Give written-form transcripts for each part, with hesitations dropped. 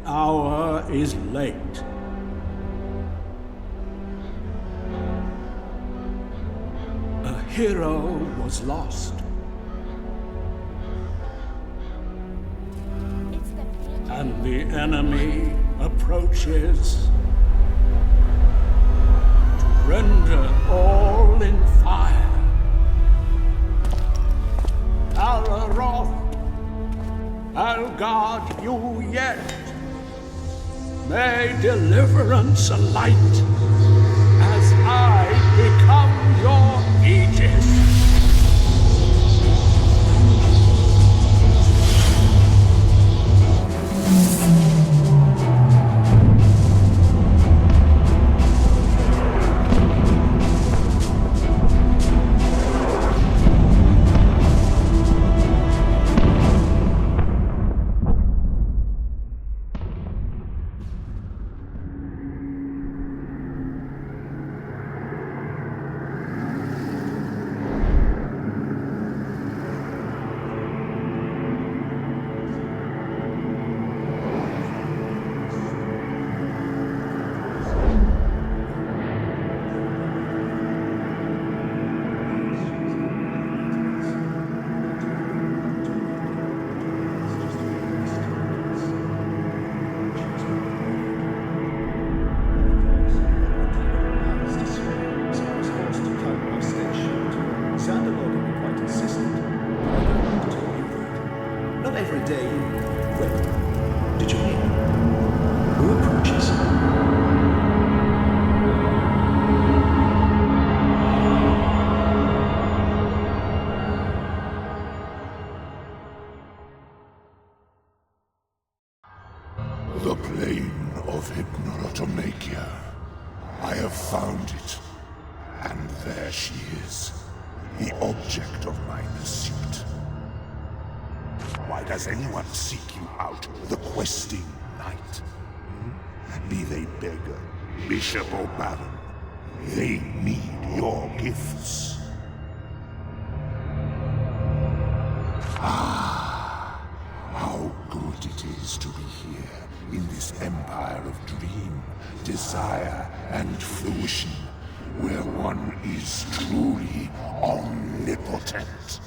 hour is late. A hero was lost. And the enemy approaches to render all in fire. Alaroth, I'll guard you yet. May deliverance alight as I become your aegis. The plane of Hypnolotomakia. I have found it. And there she is, the object of my pursuit. Why does anyone seek you out, the questing knight? Be they beggar, bishop or baron, they need your gifts. How good it is to be here, in this empire of dream, desire, and fruition, where one is truly omnipotent.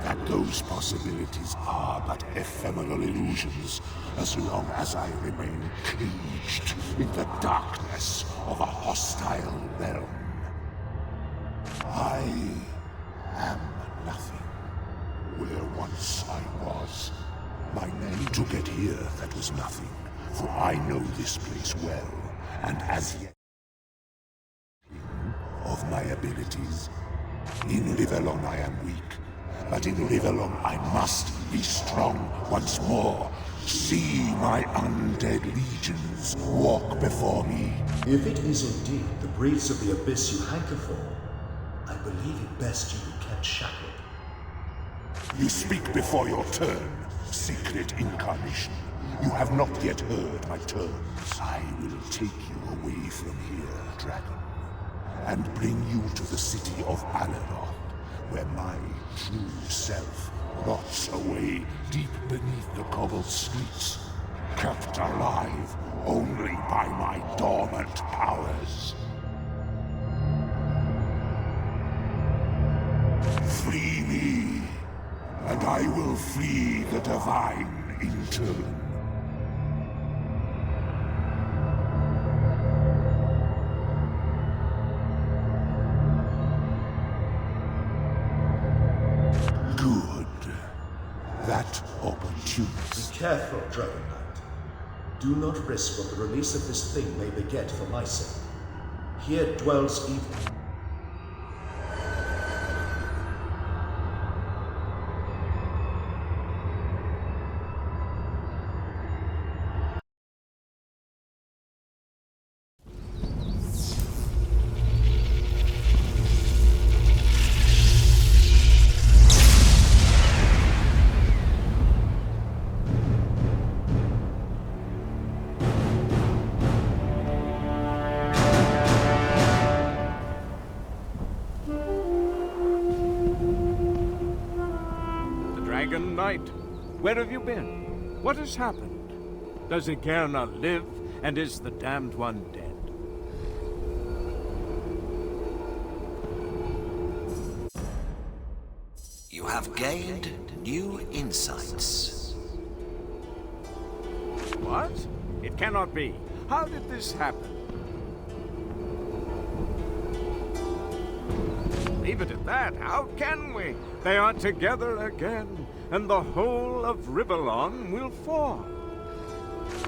That those possibilities are but ephemeral illusions, as long as I remain caged in the darkness of a hostile realm. I am nothing, where once I was. My name to get here, that was nothing, for I know this place well, and as yet of my abilities. In Livelon I am weak, but in Livelon I must be strong once more. See my undead legions walk before me. If it is indeed the breeze of the abyss you hanker for, I believe it best you be kept shackled. You speak before your turn, secret incarnation. You have not yet heard my terms. I will take you away from here, dragon, and bring you to the city of Alaroth, where my true self rots away deep beneath the cobbled streets, kept alive only by my dormant powers. Flee me, and I will flee the divine in turn. Good. That opportunity. Be careful, Dragon Knight. Do not risk what the release of this thing may beget for my sake. Here dwells evil. Dragon Knight, Where have you been? What has happened? Does Igerna live, and is the damned one dead? You have gained new insights. What? It cannot be. How did this happen? Leave it at that. How can we? They are together again, and the whole of Rivalon will fall.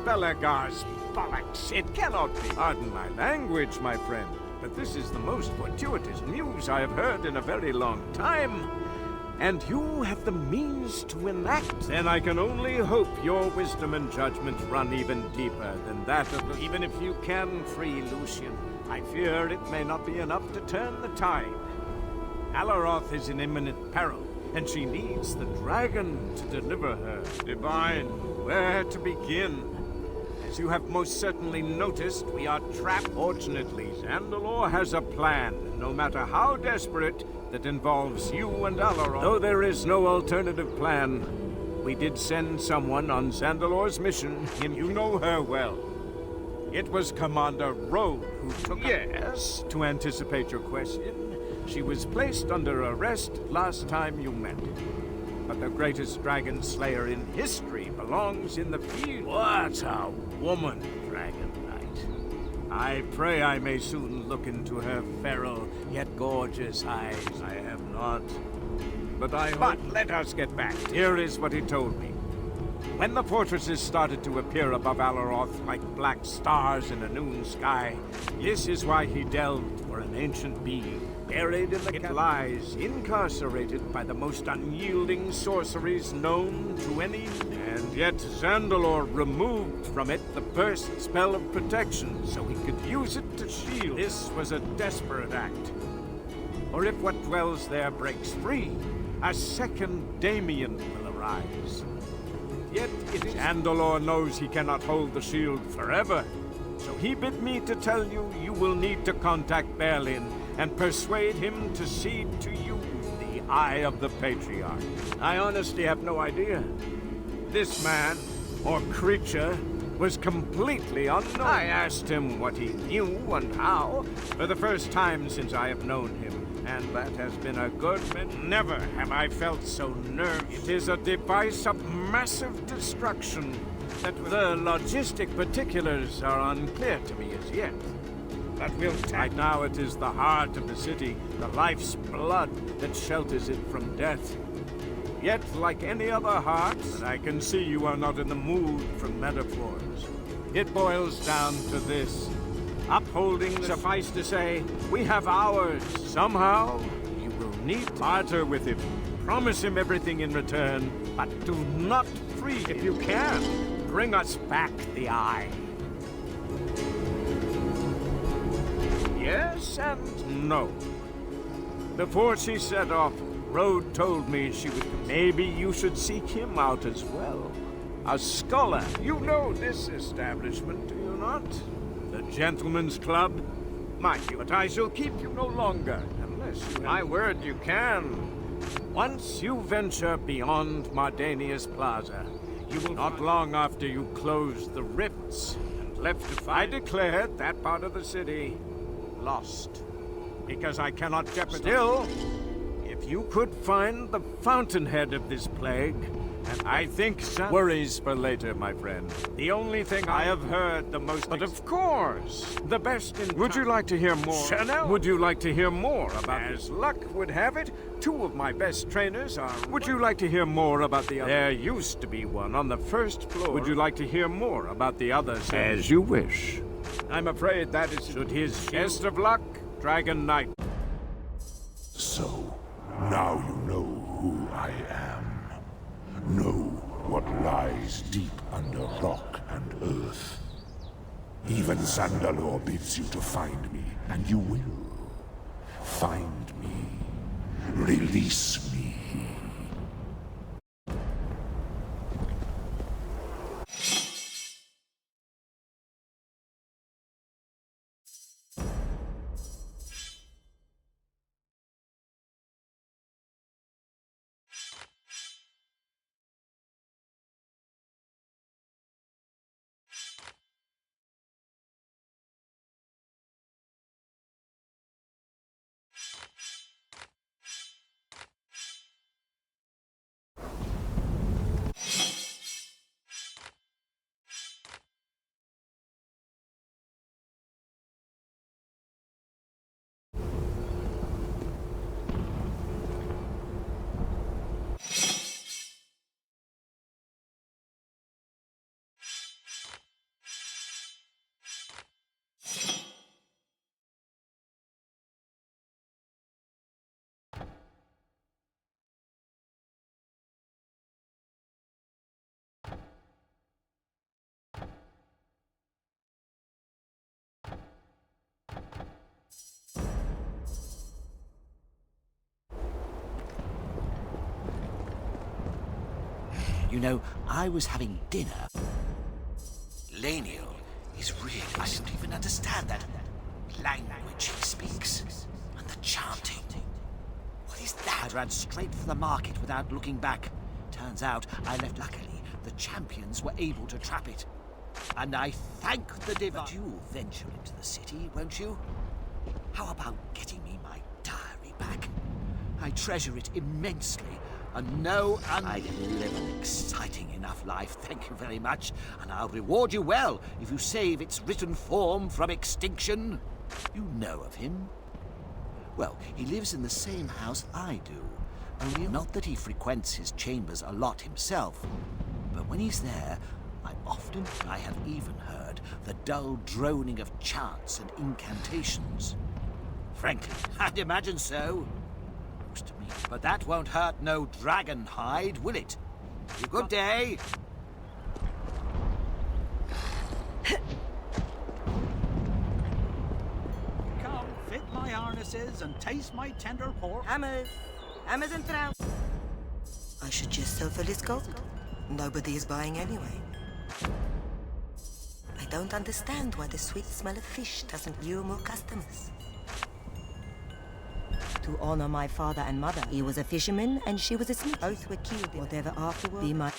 Belagar's bollocks. It cannot be. Pardon my language, my friend, but this is the most fortuitous news I have heard in a very long time. And you have the means to enact. Then I can only hope your wisdom and judgment run even deeper than that of the... Even if you can free Lucian, I fear it may not be enough to turn the tide. Alaroth is in imminent peril, and she needs the dragon to deliver her. Divine, where to begin? As you have most certainly noticed, we are trapped. Fortunately, Zandalor has a plan, no matter how desperate, that involves you and Alaroth. Though there is no alternative plan, we did send someone on Zandalor's mission, and you know her well. It was Commander Road who took... Yes, to anticipate your question, she was placed under arrest last time you met. But the greatest dragon slayer in history belongs in the field. What a woman, Dragon Knight. I pray I may soon look into her feral yet gorgeous eyes. I have not. But let us get back. Here is what he told me. When the fortresses started to appear above Alaroth like black stars in a noon sky, this is why he delved for an ancient being. Buried in the it lies, incarcerated by the most unyielding sorceries known to any... And yet Zandalor removed from it the burst spell of protection, so he could use it to shield. This was a desperate act. Or if what dwells there breaks free, a second Damien will arise. Yet it is... Zandalor knows he cannot hold the shield forever, so he bid me to tell you you will need to contact Berlin and persuade him to cede to you the Eye of the Patriarch. I honestly have no idea. This man, or creature, was completely unknown. I asked him what he knew and how, for the first time since I have known him, and that has been a good minute. Never have I felt so nerved. It is a device of massive destruction that the logistic particulars are unclear to me as yet. But right now it is the heart of the city, the life's blood that shelters it from death. Yet, like any other heart, I can see you are not in the mood for metaphors. It boils down to this. Upholding, suffice to say, we have ours. Somehow, you will need to barter with him. Promise him everything in return, but do not free him. If you can, bring us back the Eye. Yes and no. Before she set off, Rode told me she would... Maybe you should seek him out as well. A scholar. You know this establishment, do you not? The Gentleman's Club? Mind you, but I shall keep you no longer, unless you... My word, you can. Once you venture beyond Mardania's Plaza, you will... Not long after you close the rifts and left to fight... I declared that part of the city lost. Because I cannot jeopardize... Still, if you could find the fountainhead of this plague, and I think some... Worries for later, my friend. The only thing I have heard the most... But of course, the best in... Would you like to hear more? Chanel? Would you like to hear more about... As luck would have it, two of my best trainers are... Would you like to hear more about the other? There used to be one on the first floor. Would you like to hear more about the others? As you wish. I'm afraid that is... Should his best of luck, Dragon Knight. So, now you know who I am. Know what lies deep under rock and earth. Even Zandalor bids you to find me, and you will. Find me. Release me. You know, I was having dinner. Laniel is really... I don't even understand that language he speaks. And the chanting. What is that? I ran straight for the market without looking back. Turns out I left luckily. The champions were able to trap it. And I thank the Divinity. But you'll venture into the city, won't you? How about getting me my diary back? I treasure it immensely. And know I live an exciting enough life, thank you very much. And I'll reward you well if you save its written form from extinction. You know of him? Well, he lives in the same house I do. Only not that he frequents his chambers a lot himself. But when he's there, I have even heard the dull droning of chants and incantations. Frankly, I'd imagine so. Looks to me. But that won't hurt no dragon hide, will it? Good day. Come, fit my harnesses and taste my tender pork. Hammers and trout. I should just sell for this gold. Nobody is buying anyway. I don't understand why the sweet smell of fish doesn't lure more customers. To honor my father and mother, he was a fisherman and she was a smith. Both were killed. Whatever afterward, be my...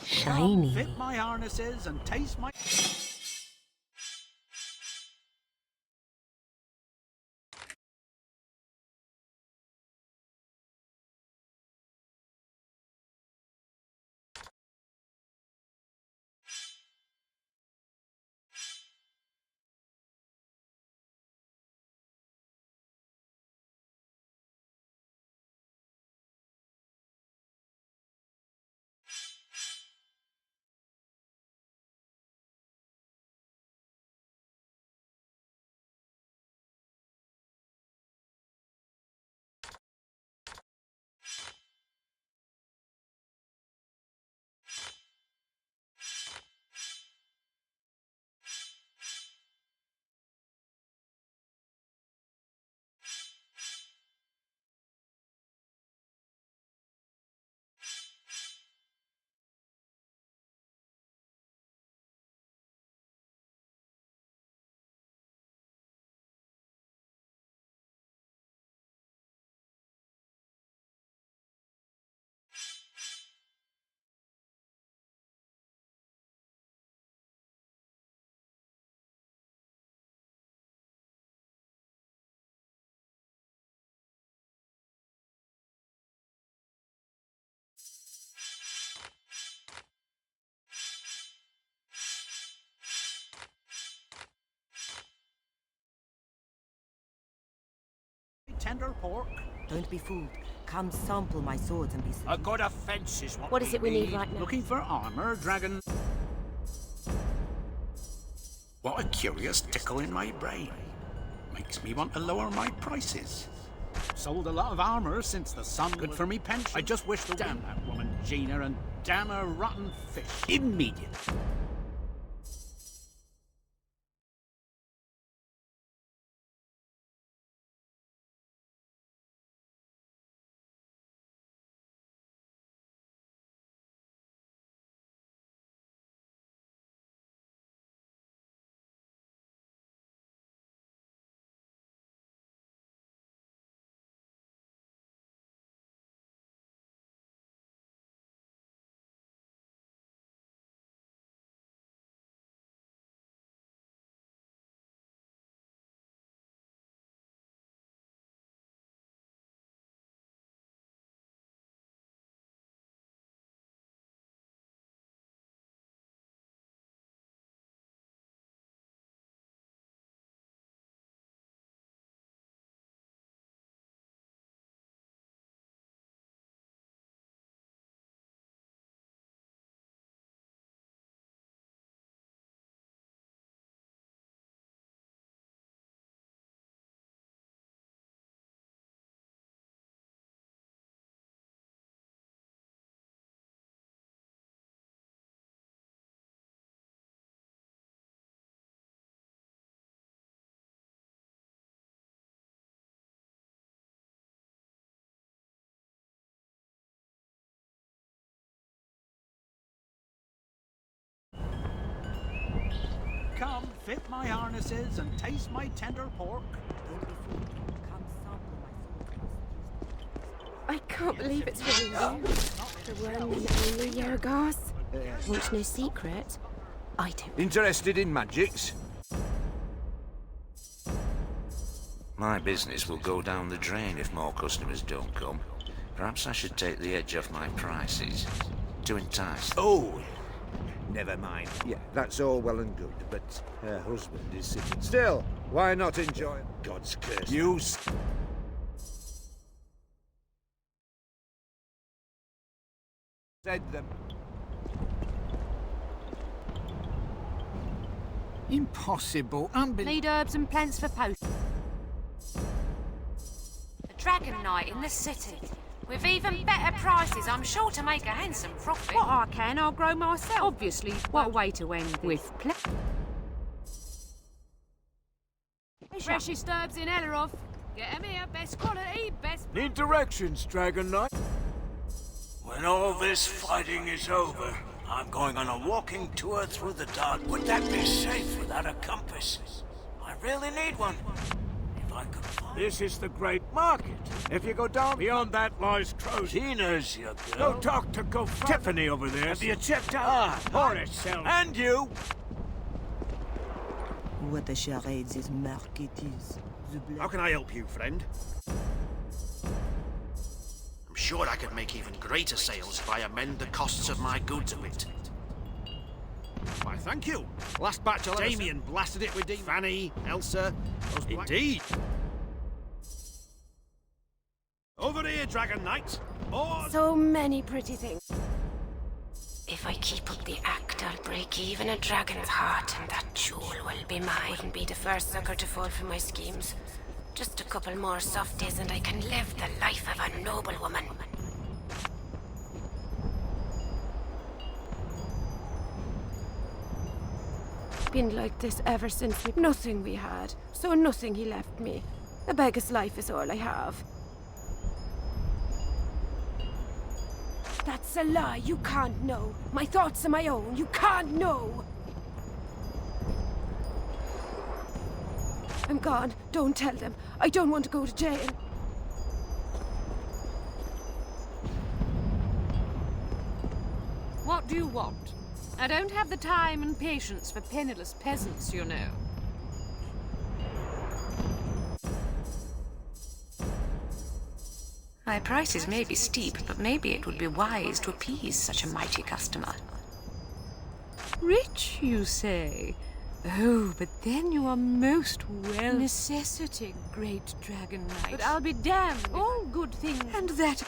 Shiny. Fit my harnesses and taste my... tender pork. Don't be fooled. Come sample my swords and be A seduced. good offense is What is it we need right now? Looking for armor, dragon. What a curious tickle in my brain. Makes me want to lower my prices. Sold a lot of armor since the sun. Good for me pension. I just wish the damn that woman Gina and damn her rotten fish. Immediately. Come, fit my harnesses and taste my tender pork. Don't be fooled. Come sample my swords and be seduced. I can't believe it's really you. The one and only Yergos. Want no secret? I do. Interested in magics? My business will go down the drain if more customers don't come. Perhaps I should take the edge off my prices to entice. Oh, never mind. Yeah, that's all well and good, but her husband is sitting still. Why not enjoy God's curse? You said them. Impossible. Unbelievable. Need herbs and plants for post. A dragon night in the city. With even better prices, I'm sure to make a handsome profit. What I can, I'll grow myself. Obviously, what a way to end this. With Freshest herbs in Ellerov. Get 'em here, best quality, best... need directions, Dragon Knight. When all this fighting is over, I'm going on a walking tour through the dark. Would that be safe without a compass? I really need one. If I could find... This is the great market. If you go down beyond that lies Crows. Tina's your Go girl. talk to Tiffany over there. Have you checked out? Horace sells. And you. What a charade this market is. How can I help you, friend? I'm sure I could make even greater sales if I amend the costs of my goods a bit. Why, thank you. Last batch of Damien blasted it with Fanny, Elsa. Indeed. Over here, Dragon Knight. Or... so many pretty things. If I keep up the act, I'll break even a dragon's heart, and that jewel will be mine. Wouldn't be the first sucker to fall for my schemes. Just a couple more soft days and I can live the life of a noble woman. Been like this ever since nothing we had, so nothing he left me. A beggar's life is all I have. That's a lie. You can't know. My thoughts are my own. You can't know. I'm gone. Don't tell them. I don't want to go to jail. What do you want? I don't have the time and patience for penniless peasants, you know. My prices may be steep, but maybe it would be wise to appease such a mighty customer. Rich, you say? Oh, but then you are most well. Necessity, great dragon knight. But I'll be damned. All good things. And that.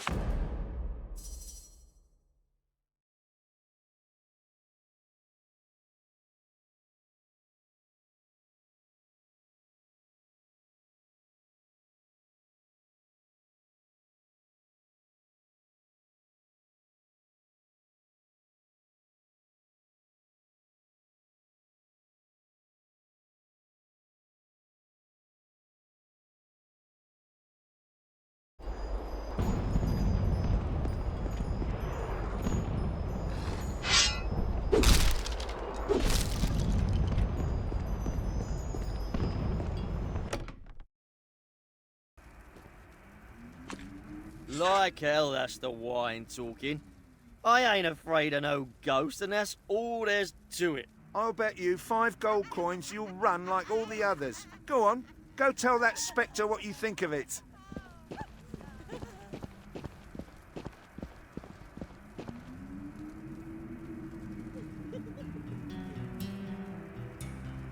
Like hell, that's the wine talking. I ain't afraid of no ghost, and that's all there's to it. I'll bet you 5 gold coins you'll run like all the others. Go on, go tell that Spectre what you think of it.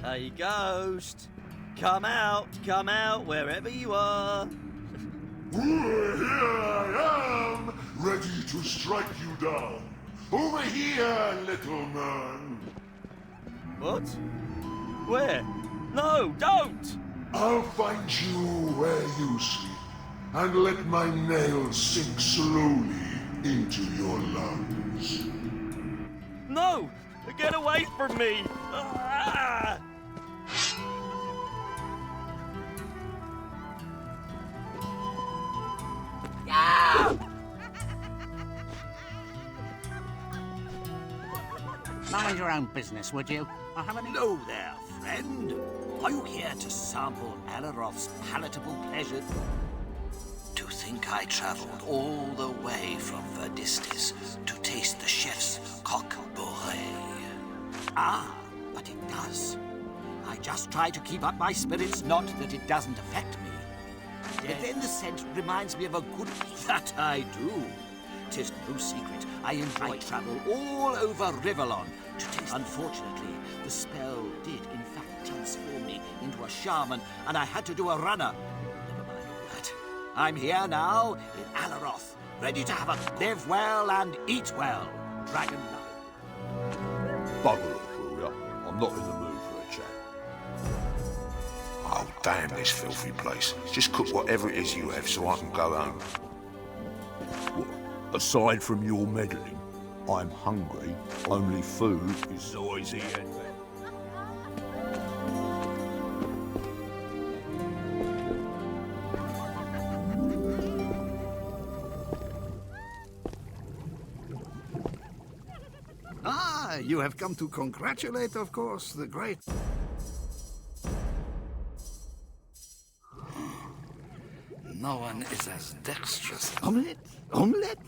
Hey, ghost. Come out, wherever you are. Here I am, ready to strike you down. Over here, little man. What? Where? No, don't! I'll find you where you sleep, and let my nails sink slowly into your lungs. No! Get away from me! Ah! Mind your own business, would you? I haven't... Hello there, friend. Are you here to sample Alaroth's palatable pleasure? To think I travelled all the way from Verdistis to taste the chef's coq bourrée. Ah, but it does. I just try to keep up my spirits, not that it doesn't affect me. But then the scent reminds me of a good meal. That I do. 'Tis no secret I enjoy travel all over Rivellon to taste. Unfortunately, the spell did in fact transform me into a shaman, and I had to do a runner. Never mind all that. I'm here now in Alaroth, ready to have a live well and eat well. Dragon Knight. Bugger off, will ya? I'm not in the mood for a chat. Oh, damn this filthy place. Just cook whatever it is you have so I can go home. What? Aside from your meddling, I'm hungry. Only food is always here. Ah, you have come to congratulate, of course, the great... No one is as dexterous. Omelette? Omelette?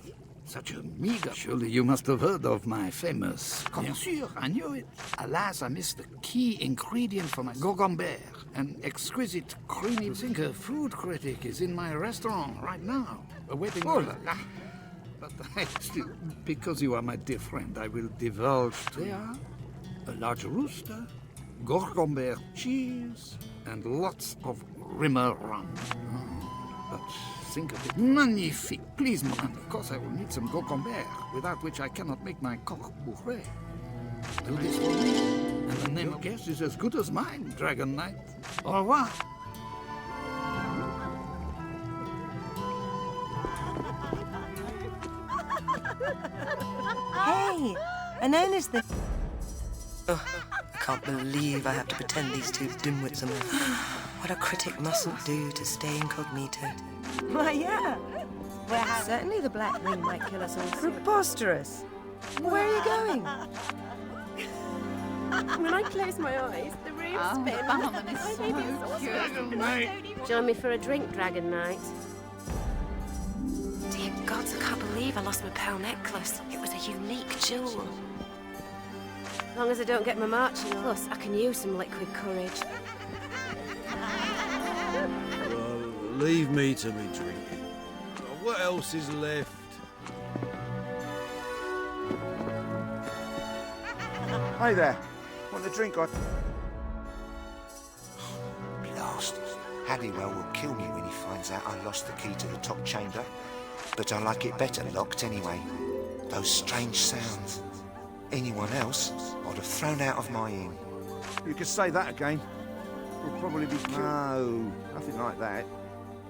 Such a meager. Surely you must have heard of my famous... Bien sûr, I knew it. Alas, I missed the key ingredient for my gogambert, an exquisite, creamy... You think a food critic is in my restaurant right now, awaiting... Oh la la! But I still... Because you are my dear friend, I will divulge to you a large rooster, gogambert cheese, and lots of Rimmer rum. But think of it. Magnifique. Please, man, of course I will need some gogambert, without which I cannot make my coq bourrée. Do this for me, and the name of guest is as good as mine, Dragon Knight. Au revoir. Hey, and then is the... Oh, I can't believe I have to pretend these two dimwits are my... What a critic mustn't do to stay incognito. Why, yeah. Certainly the Black Ring might kill us all. Preposterous. Where are you going? When I close my eyes, the room spins. Join me for a drink, Dragon Knight. Dear gods, I can't believe I lost my pearl necklace. It was a unique jewel. As long as I don't get my marching on. Plus, I can use some liquid courage. Leave me to me drinking. What else is left? Hey there. Want a drink? Halliwell will kill me when he finds out I lost the key to the top chamber. But I like it better locked anyway. Those strange sounds. Anyone else, I'd have thrown out of my inn. You could say that again. We'll probably be killed. No, nothing like that.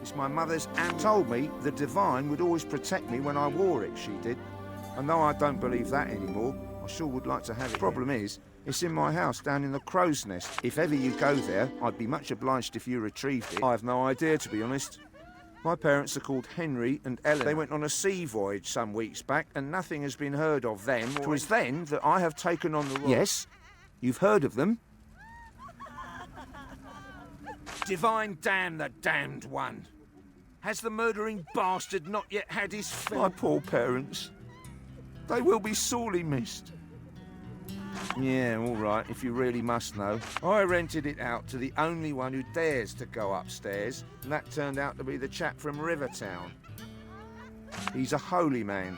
It's my mother's and told me the Divine would always protect me when I wore it, she did. And though I don't believe that anymore, I sure would like to have it. Problem is, it's in my house down in the Crow's Nest. If ever you go there, I'd be much obliged if you retrieved it. I have no idea, to be honest. My parents are called Henry and Ellen. They went on a sea voyage some weeks back, and nothing has been heard of them. It was then that I have taken on the role. Yes, you've heard of them. Divine damn the damned one. Has the murdering bastard not yet had his fill? My poor parents. They will be sorely missed. Yeah, all right, if you really must know. I rented it out to the only one who dares to go upstairs, and that turned out to be the chap from Rivertown. He's a holy man,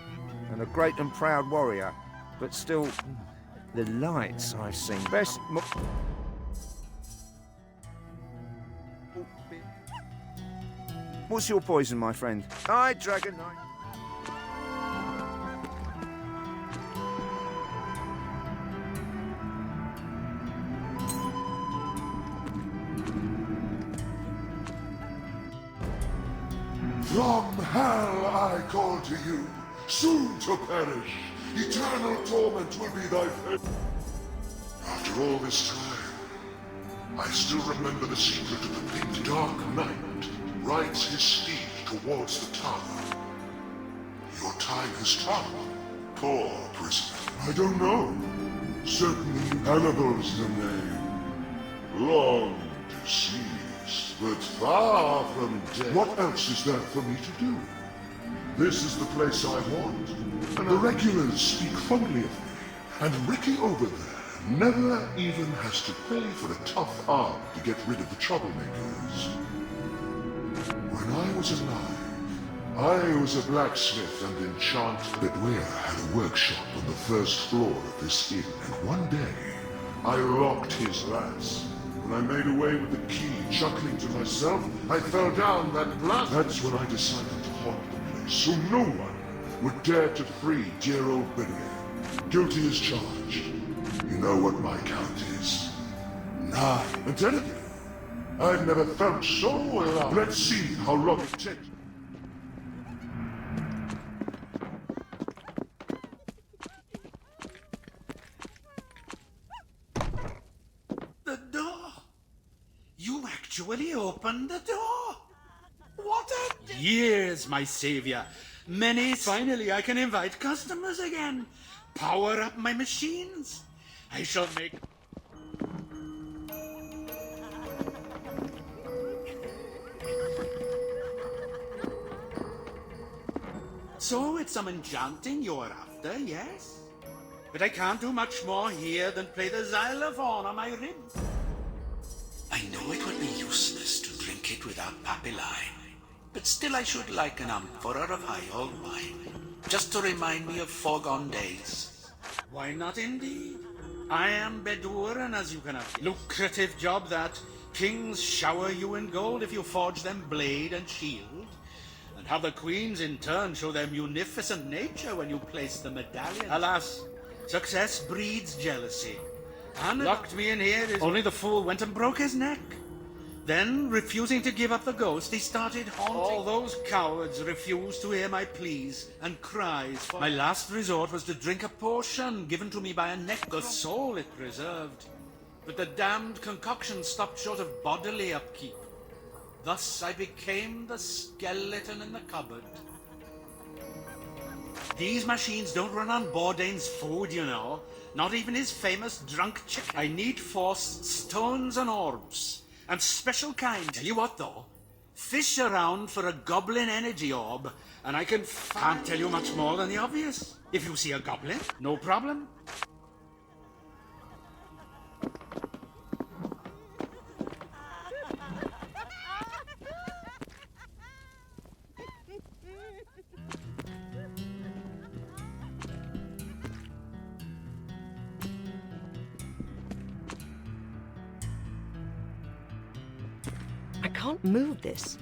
and a great and proud warrior, but still, the lights I've seen. What's your poison, my friend? Aye, Dragon Knight. From hell I call to you, soon to perish. Eternal torment will be thy fate. After all this time, I still remember the secret of the pink dark knight rides his steed towards the tower. Your time has come, poor prisoner. I don't know. Certainly Hannibal's the name. Long deceased, but far from dead. What else is there for me to do? This is the place I want, and the regulars speak fondly of me. And Ricky over there never even has to pay for a tough arm to get rid of the troublemakers. When I was alive, I was a blacksmith and enchanter. Bedware had a workshop on the first floor of this inn, and one day, I locked his glass. When I made away with the key, chuckling to myself, I fell down that blast. That's when I decided to haunt the place, so no one would dare to free dear old Bedware. Guilty as charged. You know what my count is. 9. And tell you, I've never felt so alive. Let's see how long it takes. The door! You actually opened the door! What a... Years, my savior. Many... Finally, I can invite customers again. Power up my machines. I shall make... So it's some enchanting you're after, yes? But I can't do much more here than play the xylophone on my ribs. I know it would be useless to drink it without papilli, but still I should like an amphora of high old wine, just to remind me of foregone days. Why not indeed? I am Bedur, and as you can have lucrative job that. Kings shower you in gold if you forge them blade and shield, and how the queens in turn show their munificent nature when you place the medallion. Alas, success breeds jealousy. And locked me in here is only the fool went and broke his neck. Then, refusing to give up the ghost, he started haunting. All those cowards refused to hear my pleas and cries for... My last resort was to drink a potion given to me by a neck. The soul it preserved. But the damned concoction stopped short of bodily upkeep. Thus I became the skeleton in the cupboard. These machines don't run on Bourdain's food, you know. Not even his famous drunk chicken. I need forced stones and orbs. And special kind. Tell you what, though. Fish around for a goblin energy orb, and I can't tell you much more than the obvious. If you see a goblin, no problem. can't move this.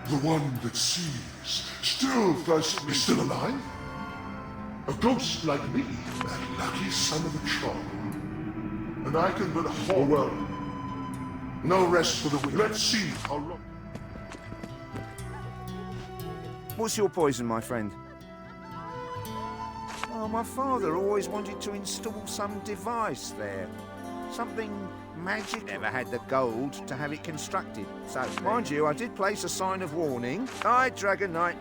The one that sees, still thirsty, is still alive? A ghost like me, that lucky son of a child. And I can but hold well. No rest for the wicked. Let's see how long. What's your poison, my friend? Oh, my father always wanted to install some device there. Something magic. Never had the gold to have it constructed. So, mind you, I did place a sign of warning. Aye, Dragon Knight.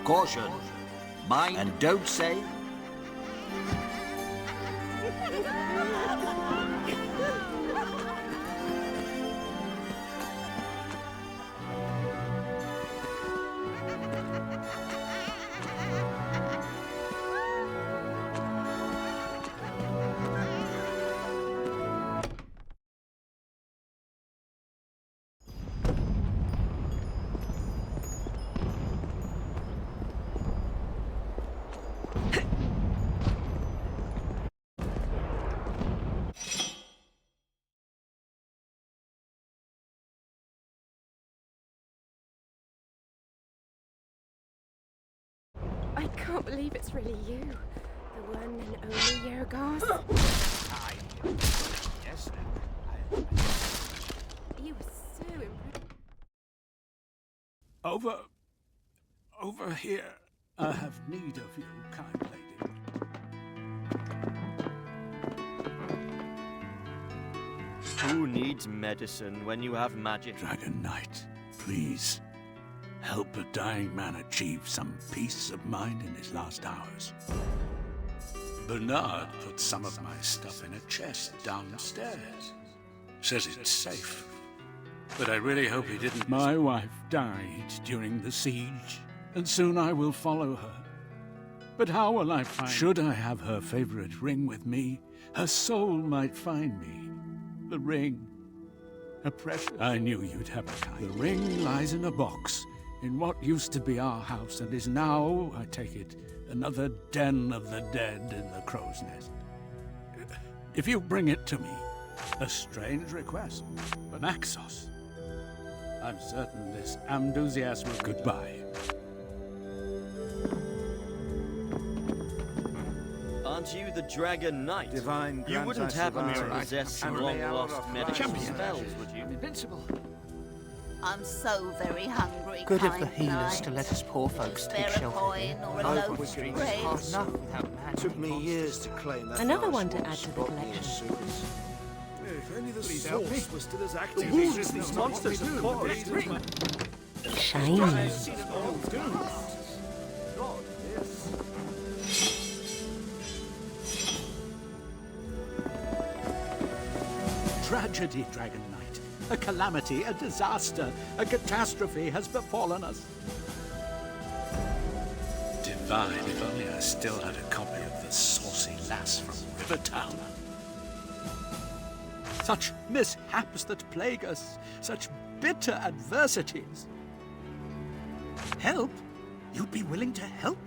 Caution. Mind and don't say. I can't believe it's really you. The one and only Yergos. Yes. You were so impressive. Over here. I have need of you, kind lady. Who needs medicine when you have magic? Dragon Knight, please. Help a dying man achieve some peace of mind in his last hours. Bernard put some of my stuff in a chest downstairs. Says it's safe. But I really hope he didn't. My wife died during the siege, and soon I will follow her. But how will I find... Should I have her favorite ring with me, her soul might find me. The ring. A precious... I knew you'd have a kind. The ring lies in a box in what used to be our house and is now, I take it, another den of the dead in the crow's nest. If you bring it to me, a strange request, but Naxos, I'm certain this enthusiasm will... Goodbye. Aren't you the Dragon Knight? Divine You wouldn't happen to Grandmaster possess some Divine. long-lost medical Champion. spells, would you? Invincible. I'm so very hungry. Good of the kind healers knight. to let us poor folks take Spare a shelter coin here. or a No, loaf we of can bread. Hard enough without man. Took me years to claim that. Another nice one to little add to the spot near collection. Sewers. If only the Please help me. source was still as active as these monsters have caused. Shiny. Tragedy, Dragon Knight. A calamity, a disaster, a catastrophe has befallen us. Divine, if only I still had a copy of the saucy lass from Rivertown. Such mishaps that plague us, such bitter adversities. Help? You'd be willing to help?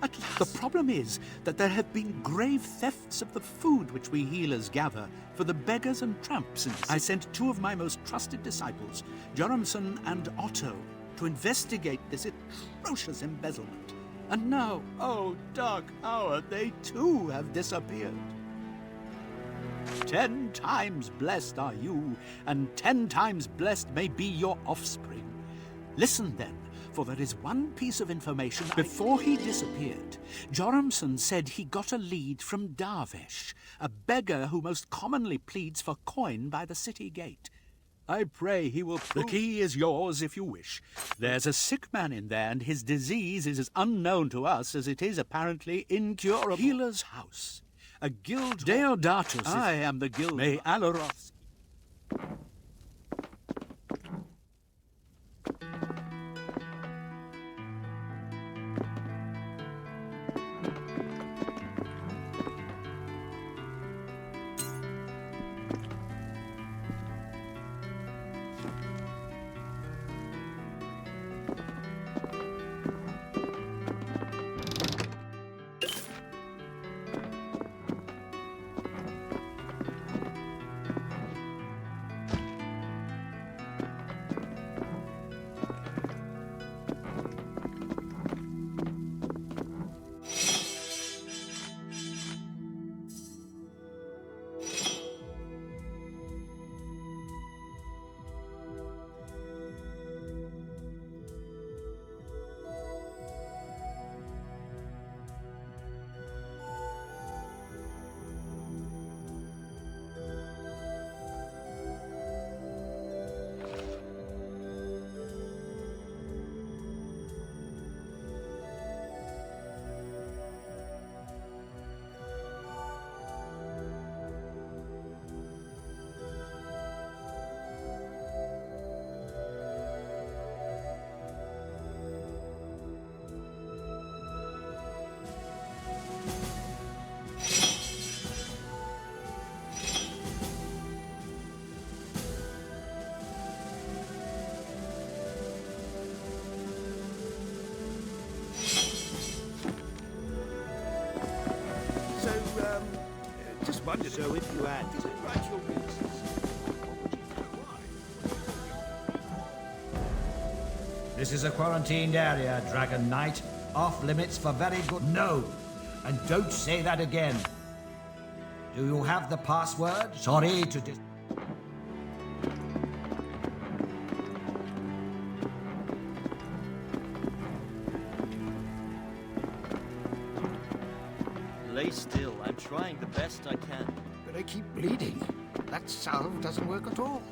At last. The problem is that there have been grave thefts of the food which we healers gather for the beggars and tramps. I sent two of my most trusted disciples, Joramson and Otto, to investigate this atrocious embezzlement. And now, oh dark hour, they too have disappeared. 10 times blessed are you, and 10 times blessed may be your offspring. Listen then, for there is one piece of information. Before he disappeared, Joramson said he got a lead from Darvesh, a beggar who most commonly pleads for coin by the city gate. I pray he will prove... The key is yours if you wish. There's a sick man in there, and his disease is as unknown to us as it is apparently incurable. Healer's house. A guild... Deodatus. I am the guild. May Alaroth... wondered. So if you had to write your reasons, This is a quarantined area, Dragon Knight. Off limits for very good. No! And don't say that again. Do you have the password? Sorry to Lay still. I'm trying the best I can. But I keep bleeding. That salve doesn't work at all.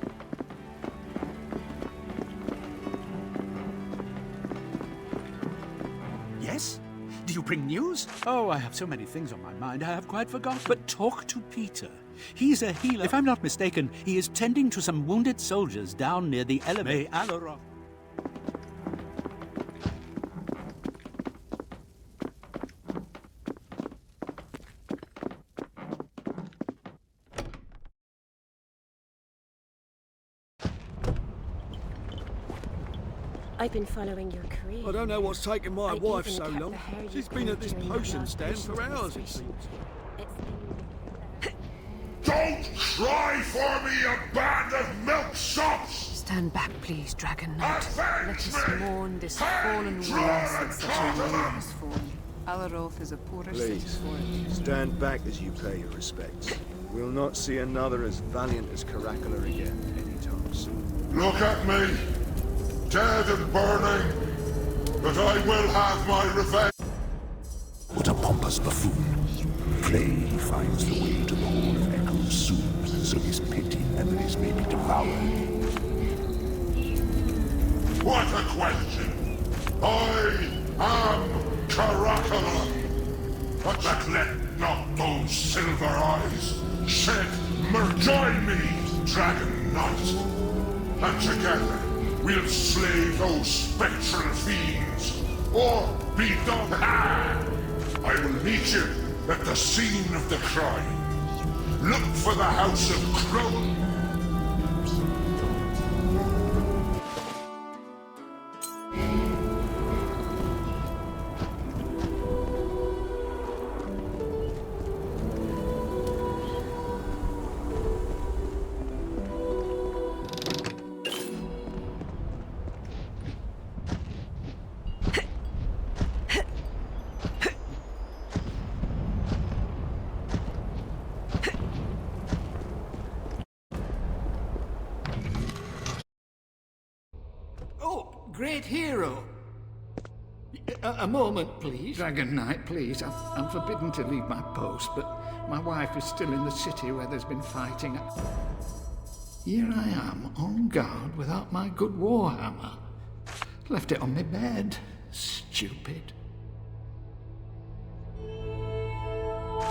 Yes? Do you bring news? Oh, I have so many things on my mind, I have quite forgotten. But talk to Peter. He's a healer. If I'm not mistaken, he is tending to some wounded soldiers down near the elevator. I've been following your career. I don't know what's taken my wife even so kept long. the hair She's you been grew at this during your potion last stand for patient hours, it demonstration. seems. Don't cry for me, you band of milksops! Stand back, please, Dragon Knight. Let us mourn this fallen world Dragon since such a warrior has fallen. Alaroth is a poorer city Please, for it. stand back as you pay your respects. We'll not see another as valiant as Caracalla again anytime soon. Look at me, dead and burning, but I will have my revenge. What a pompous buffoon. Clay finds the way to the Hall of Echoes soon, so his petty memories may be devoured. What a question! I am Caracalla, but let not those silver eyes shed join me, Dragon Knight, and together we'll slay those spectral fiends, or be done. I will meet you at the scene of the crime. Look for the House of Crow. Great hero! A moment, please. Dragon Knight, please. I'm forbidden to leave my post, but my wife is still in the city where there's been fighting. Here I am, on guard, without my good warhammer. Left it on my bed. Stupid.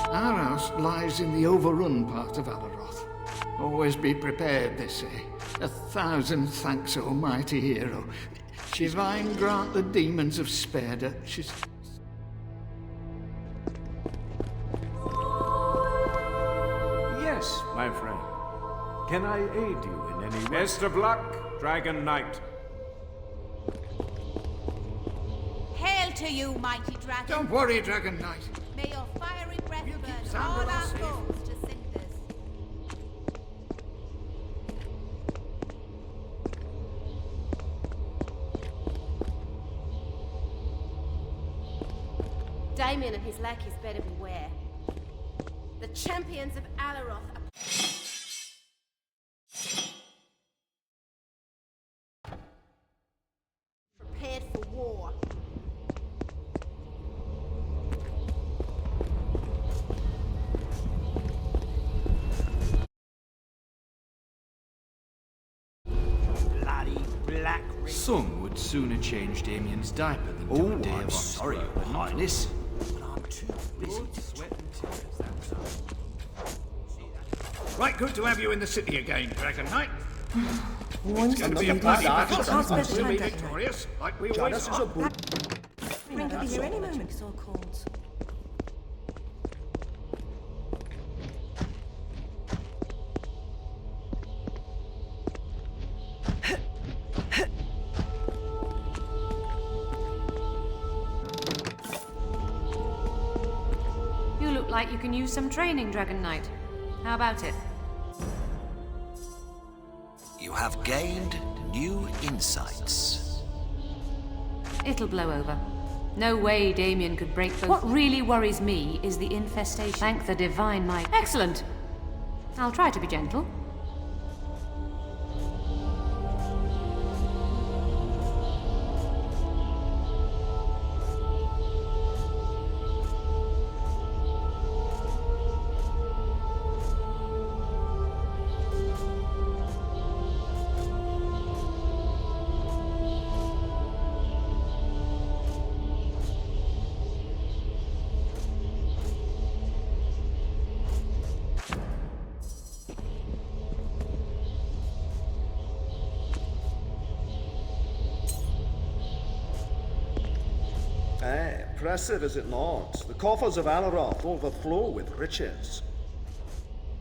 Our house lies in the overrun part of Alaroth. Always be prepared, they say. 1,000 thanks, O mighty hero. Divine grant the demons have spared her. She's... Yes, my friend. Can I aid you in any way? Best of luck, Dragon Knight. Hail to you, mighty dragon. Don't worry, Dragon Knight. May your fiery breath We'll keep burn all Sandra our safe. foes to cinders. Damien and his lackeys better beware. The champions of Alaroth are... prepared for war. Bloody black... Some would sooner change Damien's diaper than do a day of sorry, Your Highness, but I'm too busy to sweat. Right good to have you in the city again, Dragon Knight. It's going to be a bloody battle. We'll be victorious, like we always are. Ring could be here any moment. So called. You look like you can use some training, Dragon Knight. How about it? You have gained new insights. It'll blow over. No way Damien could break both. What really worries me is the infestation. Thank the divine might. Excellent! I'll try to be gentle. Impressive, is it not? The coffers of Alaroth overflow with riches.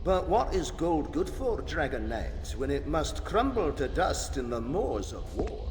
But what is gold good for, Dragon Knight, when it must crumble to dust in the moors of war?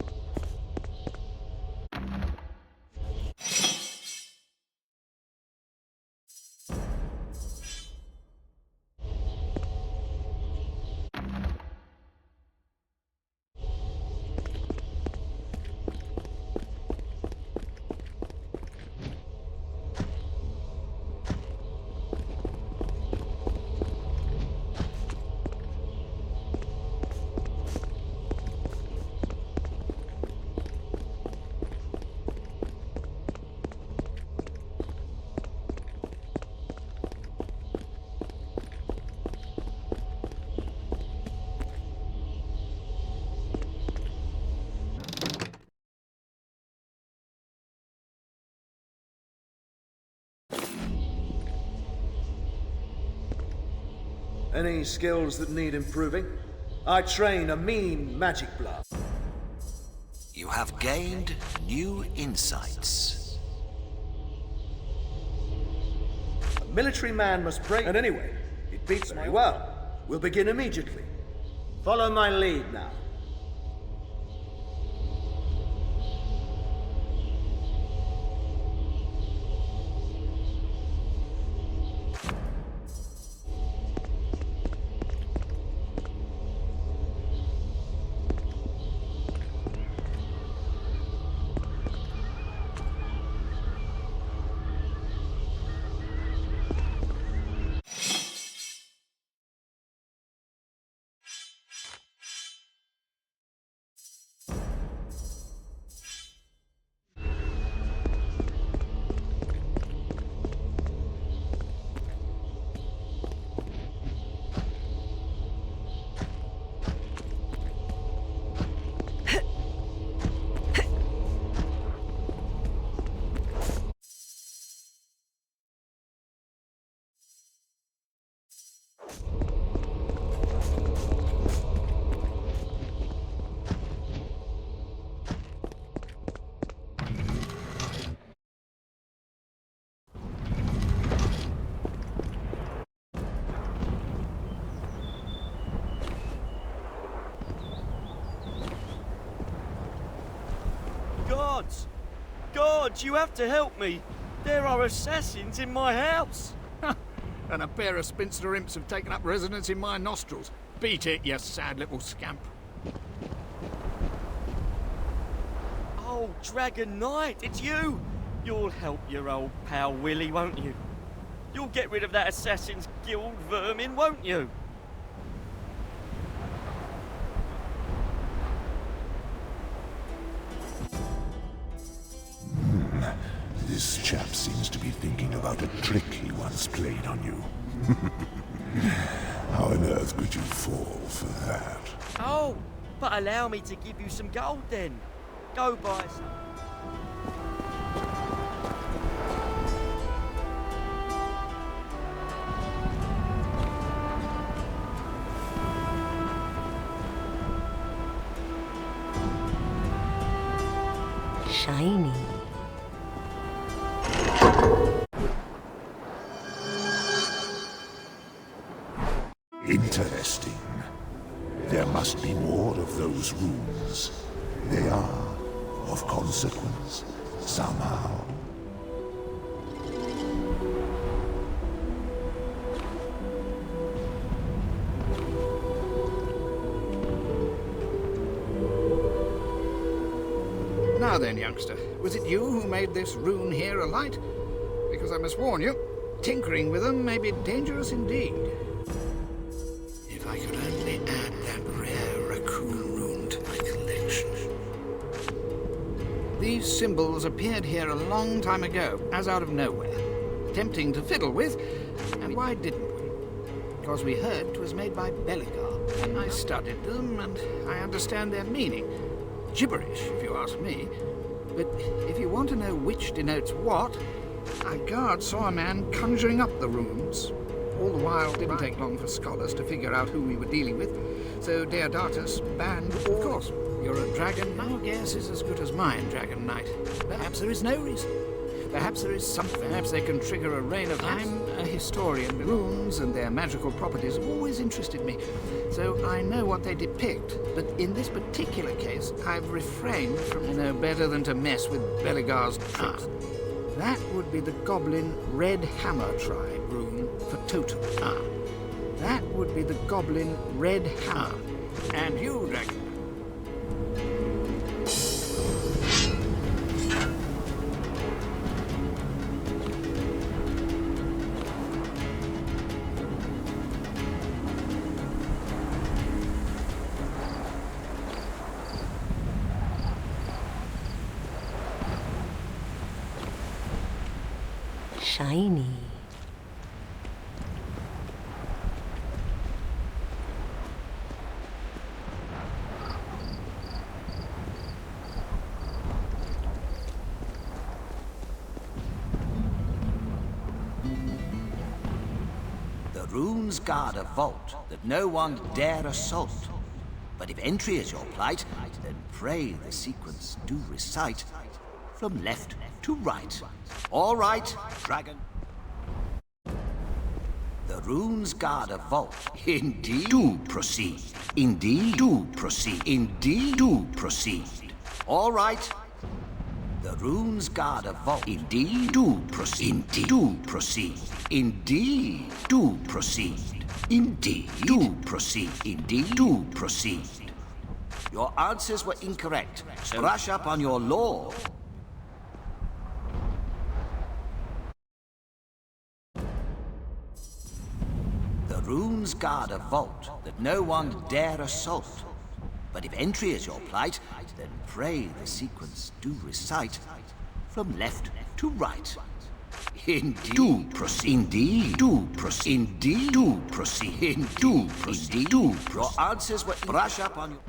Any skills that need improving? I train a mean magic blast. You have gained new insights. A military man must break. And anyway, it beats me well. We'll begin immediately. Follow my lead now. Gods, you have to help me. There are assassins in my house. And a pair of spinster imps have taken up residence in my nostrils. Beat it, you sad little scamp. Oh, Dragon Knight, it's you. You'll help your old pal Willie, won't you? You'll get rid of that Assassin's Guild vermin, won't you? This chap seems to be thinking about a trick he once played on you. How on earth could you fall for that? Oh, but allow me to give you some gold then. Go buy some. Shiny. Interesting. There must be more of those runes. They are of consequence, somehow. then, youngster, was it you who made this rune here a light? Because I must warn you, tinkering with them may be dangerous indeed. If I could only add that rare raccoon rune to my collection. These symbols appeared here a long time ago, as out of nowhere. Tempting to fiddle with, and why didn't we? Because we heard it was made by Beligar, and I studied them, and I understand their meaning. Gibberish, if you ask me. But if you want to know which denotes what, our guard saw a man conjuring up the runes. All the while, it didn't take long for scholars to figure out who we were dealing with, so Deodatus banned all. Of course, you're a dragon. Our guess is as good as mine, Dragon Knight. Perhaps there is no reason. Perhaps there is something. Perhaps they can trigger a rain of... I'm a historian. Runes and their magical properties have always interested me, so I know what they depict. But in this particular case, I've refrained from... I know better than to mess with Beligar's tricks. That would be the Goblin Red Hammer Tribe rune for totem. That would be the Goblin Red Hammer. And you, Dragon. Shiny. The runes guard a vault that no one dare assault. But if entry is your plight, then pray the sequence do recite from left to right. All right, dragon. The runes guard a vault. Indeed, do proceed. Indeed, do proceed. Indeed, do proceed. All right. The runes guard a vault. Indeed, do proceed. Indeed, do proceed. Indeed, do proceed. Indeed, do proceed. Indeed, do proceed. Your answers were incorrect, so brush up on your lore. The runes guard a vault that no one dare assault. But if entry is your plight, then pray the sequence do recite from left to right. Indeed, do proceed. Indeed, do proceed. Indeed, do proceed. Indeed, do proceed. Do. Your answers were brush up on your...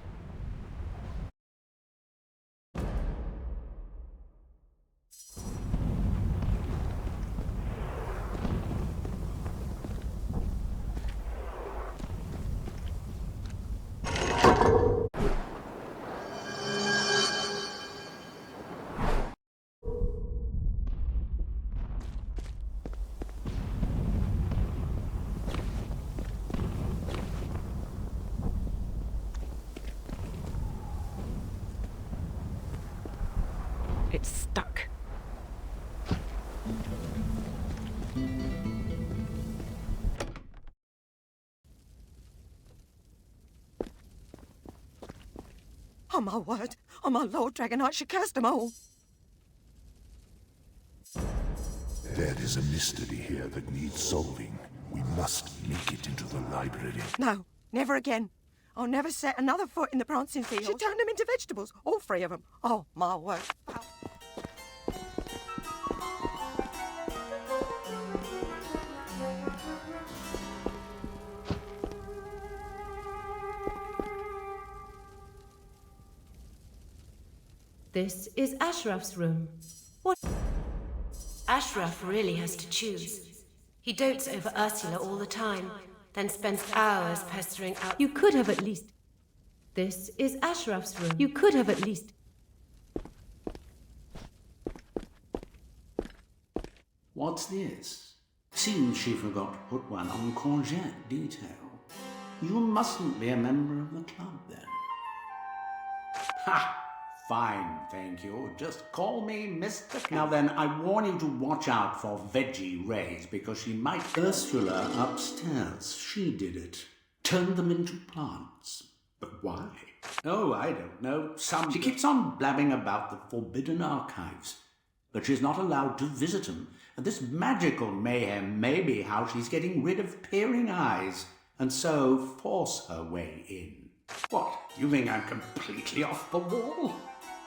It's stuck. Oh, my word. Oh, my Lord, Dragon Knight, she cursed them all. There is a mystery here that needs solving. We must make it into the library. No, never again. I'll never set another foot in the prancing field. She turned them into vegetables, all three of them. Oh, my word. This is Ashraf's room. What? Ashraf really has to choose. He dotes over Ursula all the time, then spends hours pestering out... You could have at least... This is Ashraf's room. You could have at least... What's this? Seems she forgot to put one on courgette detail. You mustn't be a member of the club, then. Ha! Fine, thank you. Just call me Mr. Now then, I warn you to watch out for Veggie Rays, because she might... Ursula upstairs, she did it. Turned them into plants. But why? Oh, I don't know. She keeps on blabbing about the forbidden archives, but she's not allowed to visit them. And this magical mayhem may be how she's getting rid of peering eyes, and so force her way in. What, you think I'm completely off the wall?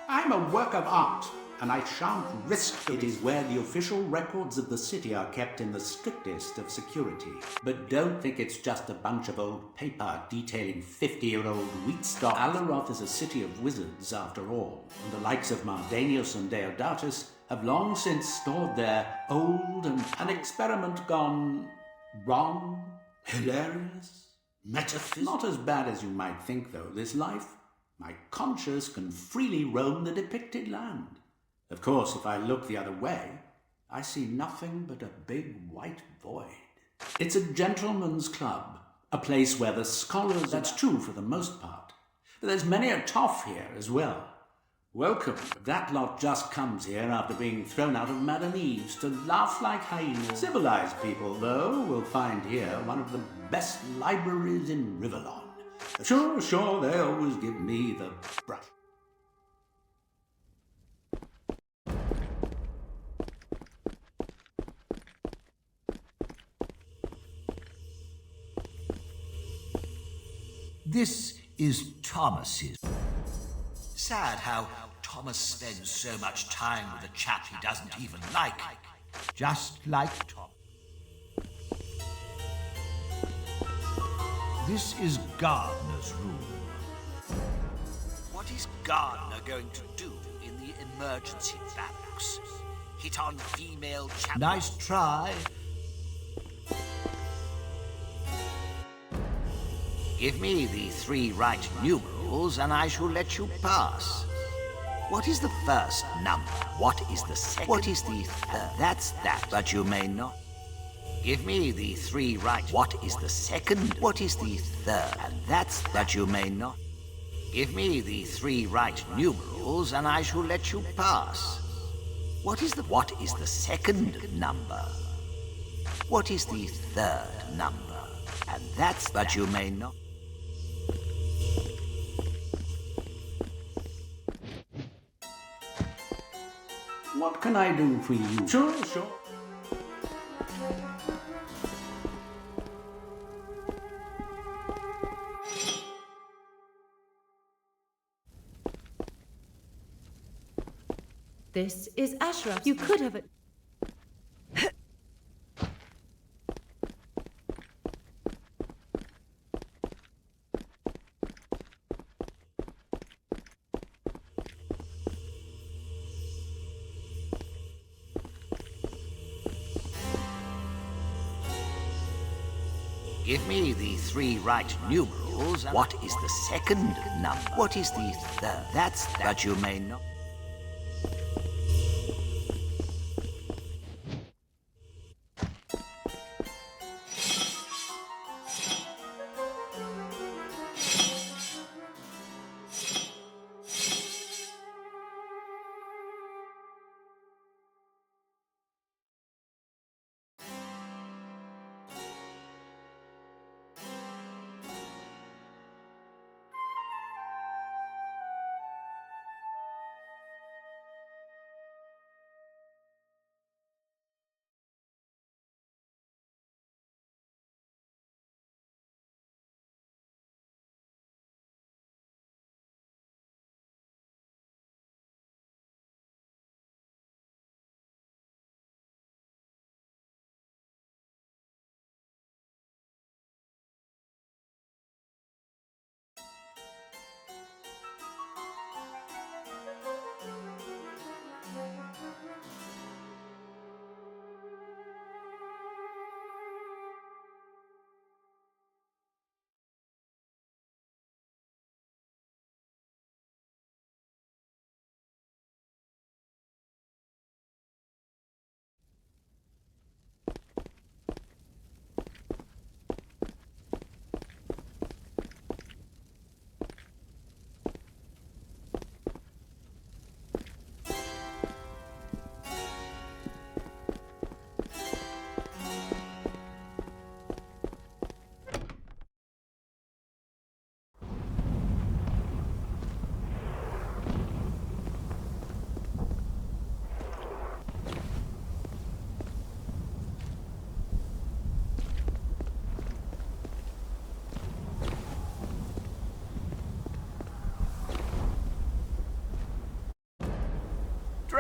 I'm a work of art, and I shan't risk it. Is where the official records of the city are kept in the strictest of security. But don't think it's just a bunch of old paper detailing 50-year-old wheat stock. Alaroth is a city of wizards, after all, and the likes of Mardanius and Deodatus have long since stored their old and an experiment gone wrong, hilarious, metaphysical. Not as bad as you might think, though, this life. My conscience can freely roam the depicted land. Of course, if I look the other way, I see nothing but a big white void. It's a gentleman's club, a place where the scholars... That's true for the most part. But there's many a toff here as well. Welcome. That lot just comes here after being thrown out of Madame Eve's to laugh like hyenas. Civilized people, though, will find here one of the best libraries in Rivellon. Sure, they always give me the brush. This is Thomas's. Sad how Thomas spends so much time with a chap he doesn't even like. Just like Tom. This is Gardner's room. What is Gardner going to do in the emergency barracks? Hit on female chap... Nice try. Give me the 3 right numerals and I shall let you pass. What is the first number? What is the second? What is the third? That's that, but you may not. Give me the 3 right. What is the second? What is the third? And that's that, but you may not. Give me the 3 right numerals and I shall let you pass. What is the second number? What is the third number? And that's that, but you may not. What can I do for you? Sure. This is Ashraf. You could have it. Give me the 3 right numerals. What is the second number? What is the third? That's that, but you may not.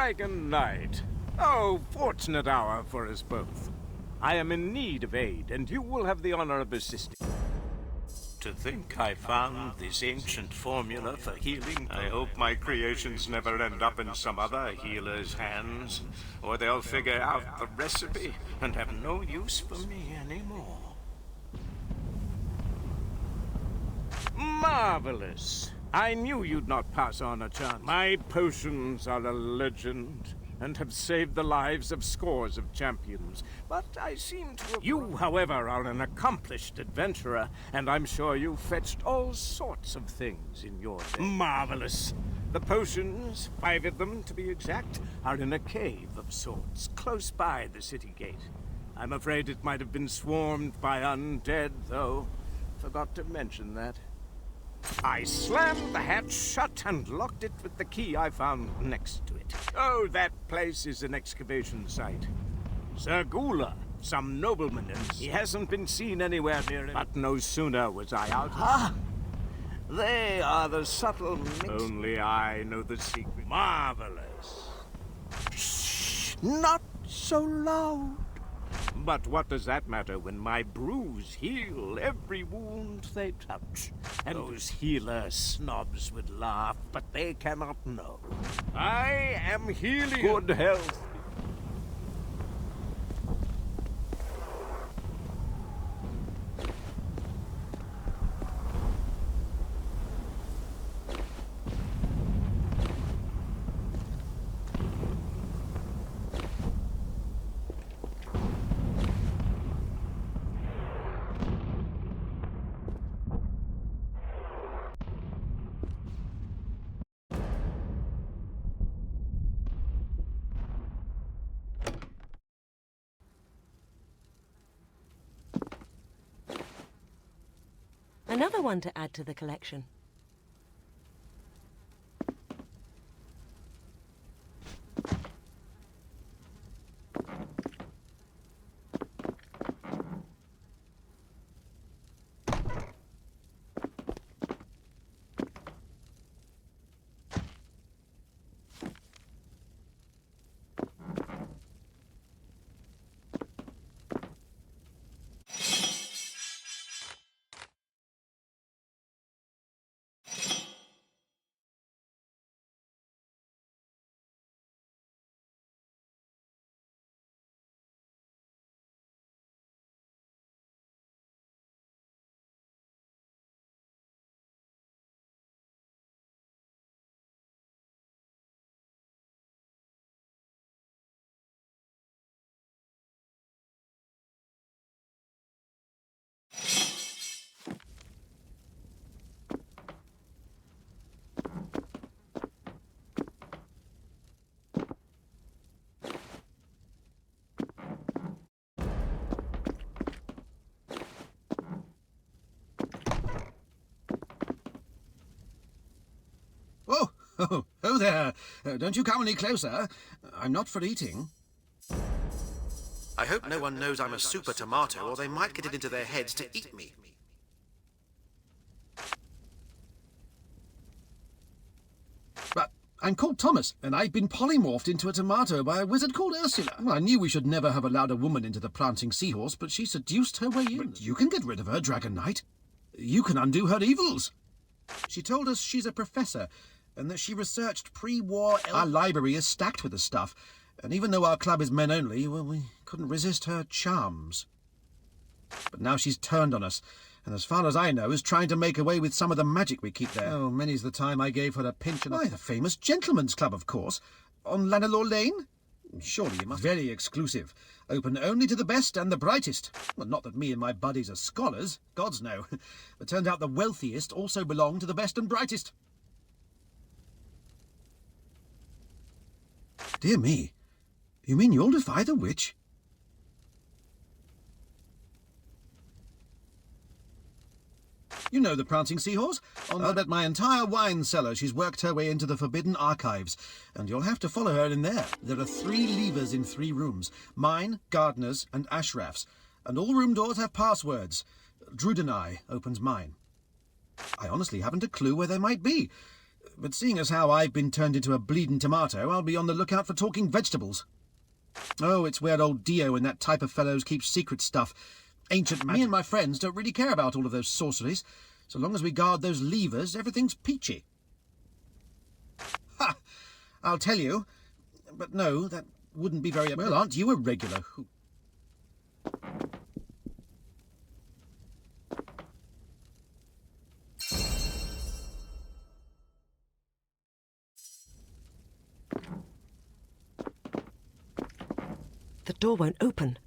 Dragon Knight. Oh, fortunate hour for us both. I am in need of aid, and you will have the honor of assisting. To think I found this ancient formula for healing. I hope my creations never end up in some other healer's hands, or they'll figure out the recipe and have no use for me anymore. Marvelous. I knew you'd not pass on a chance. My potions are a legend, and have saved the lives of scores of champions. But I seem to have... You, however, are an accomplished adventurer, and I'm sure you fetched all sorts of things in your day. Marvelous. The potions, 5 of them to be exact, are in a cave of sorts, close by the city gate. I'm afraid it might have been swarmed by undead, though. Forgot to mention that. I slammed the hatch shut and locked it with the key I found next to it. Oh, that place is an excavation site. Sir Gula, some nobleman, and he hasn't been seen anywhere near it. But no sooner was I out... Ah! They are the subtle mix... Only I know the secret. Marvelous. Shh! Not so loud. But what does that matter when my brews heal every wound they touch? And those healer snobs would laugh, but they cannot know. I am healing good health. Another one to add to the collection. Oh there. Don't you come any closer. I'm not for eating. I hope no one knows I'm a super tomato, or they might get it into their heads to eat me. But I'm called Thomas, and I've been polymorphed into a tomato by a wizard called Ursula. Well, I knew we should never have allowed a woman into the prancing seahorse, but she seduced her way in. But you can get rid of her, Dragon Knight. You can undo her evils. She told us she's a professor, and that she researched pre-war... Our library is stacked with the stuff, and even though our club is men only, well, we couldn't resist her charms. But now she's turned on us, and as far as I know, is trying to make away with some of the magic we keep there. Oh, many's the time I gave her a pinch and... Why, the famous Gentlemen's Club, of course. On Lanelore Lane? Surely you must... Very exclusive. Open only to the best and the brightest. Well, not that me and my buddies are scholars, gods no. But turned out the wealthiest also belong to the best and brightest. Dear me. You mean you'll defy the witch? You know the prancing seahorse? I'll bet my entire wine cellar she's worked her way into the forbidden archives, and you'll have to follow her in there. There are 3 levers in 3 rooms, mine, Gardner's, and Ashraf's, and all room doors have passwords. Drudenai opens mine. I honestly haven't a clue where they might be. But seeing as how I've been turned into a bleeding tomato, I'll be on the lookout for talking vegetables. Oh, it's where old Dio and that type of fellows keep secret stuff. Ancient magic. Me and my friends don't really care about all of those sorceries. So long as we guard those levers, everything's peachy. Ha! I'll tell you. But no, that wouldn't be very... Well, aren't you a regular? The door won't open.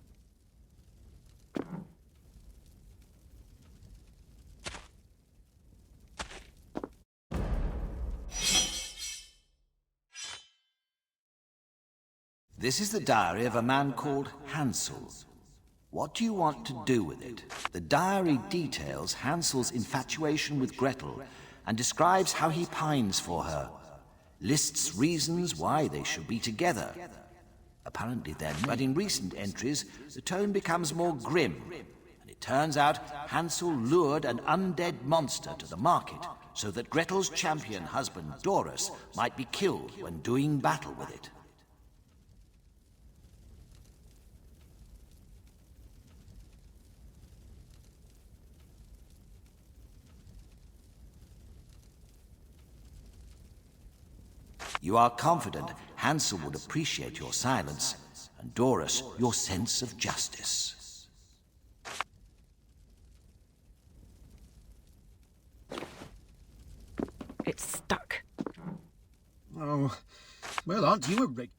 This is the diary of a man called Hansel. What do you want to do with it? The diary details Hansel's infatuation with Gretel and describes how he pines for her. Lists reasons why they should be together. Apparently then, but in recent entries, the tone becomes more grim, and it turns out Hansel lured an undead monster to the market so that Gretel's champion husband Doris might be killed when doing battle with it. You are confident Hansel would appreciate your silence, and Doris your sense of justice. It's stuck. Oh, well, aren't you a rig...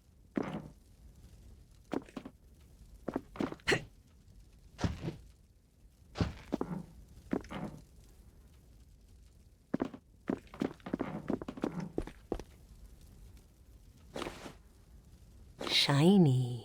Shiny.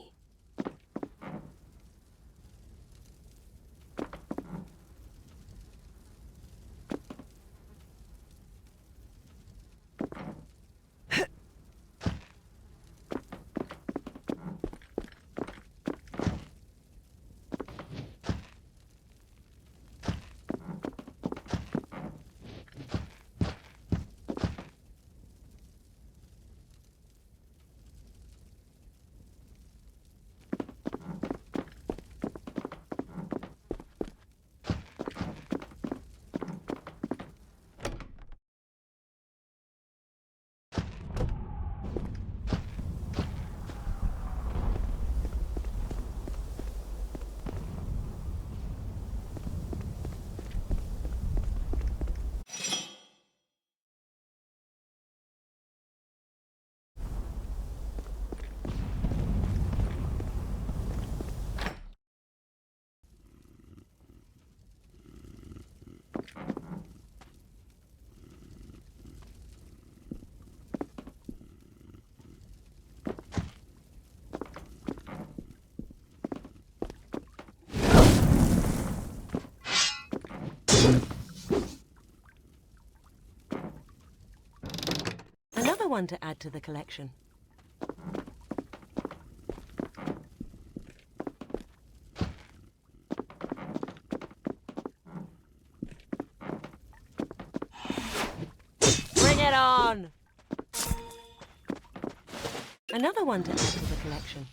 Another one to add to the collection. Bring it on! Another one to add to the collection.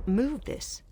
can't move this.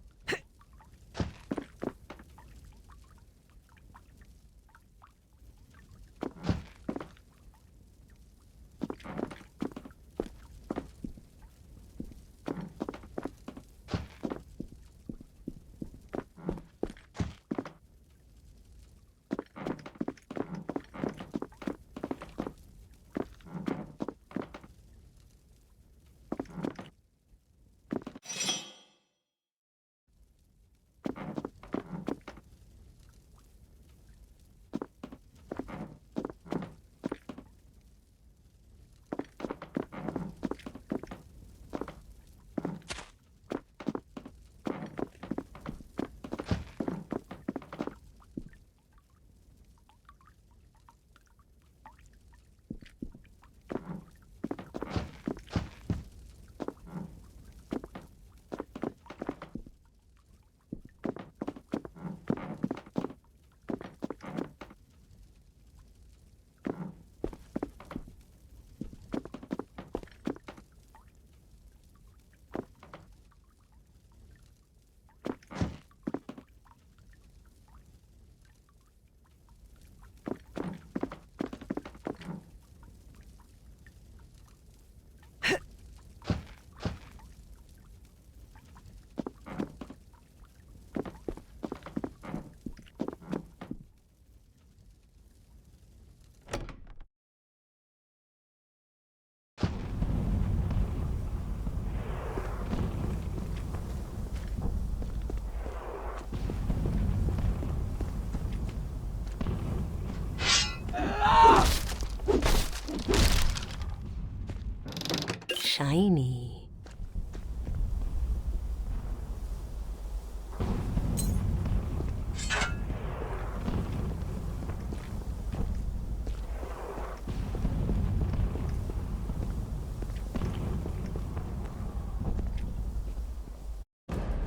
Shiny.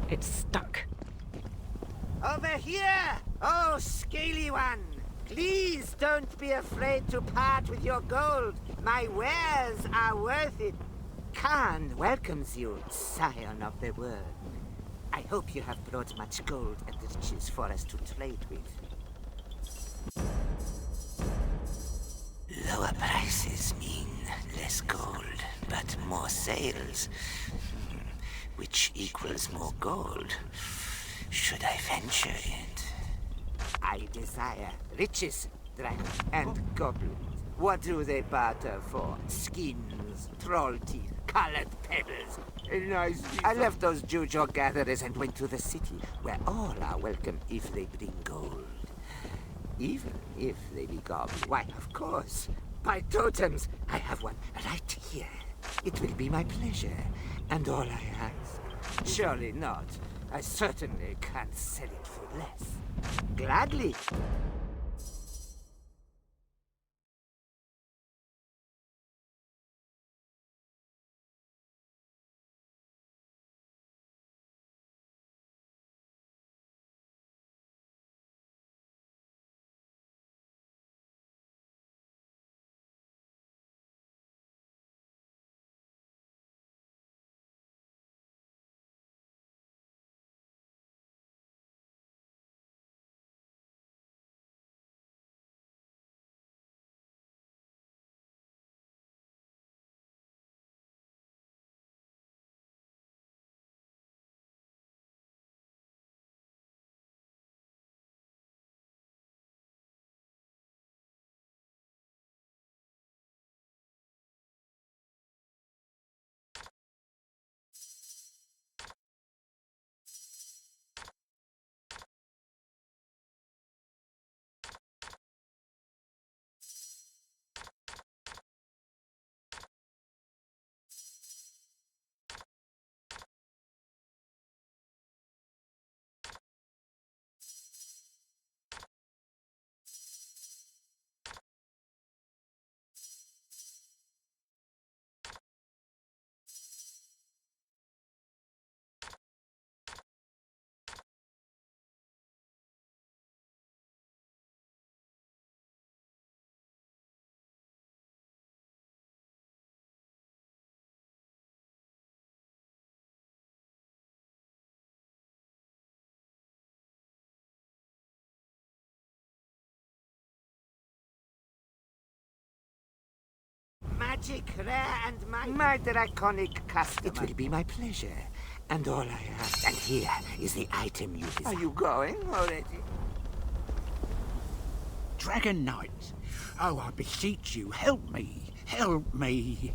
It's stuck. Over here! Oh, scaly one! Please don't be afraid to part with your gold. My wares are worth it. Khan welcomes you, scion of the world. I hope you have brought much gold and riches for us to trade with. Lower prices mean less gold, but more sales, which equals more gold. Should I venture it? I desire riches, dragon, and goblins. What do they barter for? Skins, troll teeth, colored pebbles. Nice. I left those jujo gatherers and went to the city, where all are welcome if they bring gold. Even if they be goblins. Why, of course. By totems, I have one right here. It will be my pleasure, and all I ask. Surely not. I certainly can't sell it for less. Gladly. magic, rare and my draconic customer. It will be my pleasure. And all I have. And here is the item you desire. Are you going already? Dragon Knight. Oh, I beseech you, help me. Help me.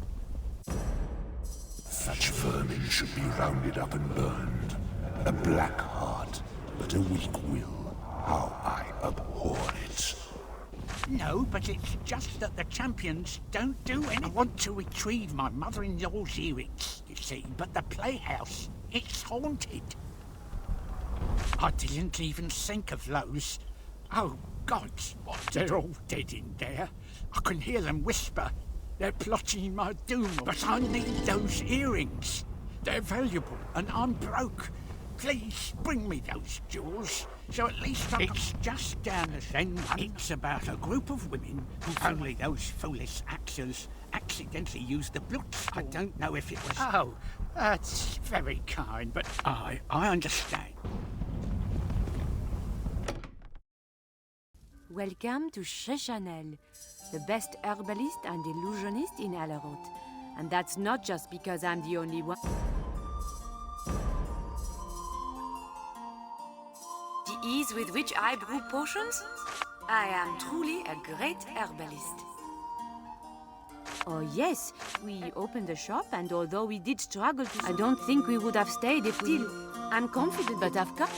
Such vermin should be rounded up and burned. A black heart, but a weak will. How I abhor it. No, but it's just that the champions don't do anything. I want to retrieve my mother-in-law's earrings, you see, but the playhouse, it's haunted. I didn't even think of those. Oh, God, they're all dead in there. I can hear them whisper. They're plotting my doom. But I need those earrings. They're valuable, and I'm broke. Please, bring me those jewels, so at least It's just down the same. It's about a group of women who only those foolish actors accidentally used the blood. I don't know if it was... Oh, that's very kind, but I understand. Welcome to Chanel, the best herbalist and illusionist in Alarot. And that's not just because I'm the only one. The ease with which I brew potions? I am truly a great herbalist. Oh yes, we opened the shop, and although we did struggle to... I don't think we would have stayed if we... Still, I'm confident, but I've come...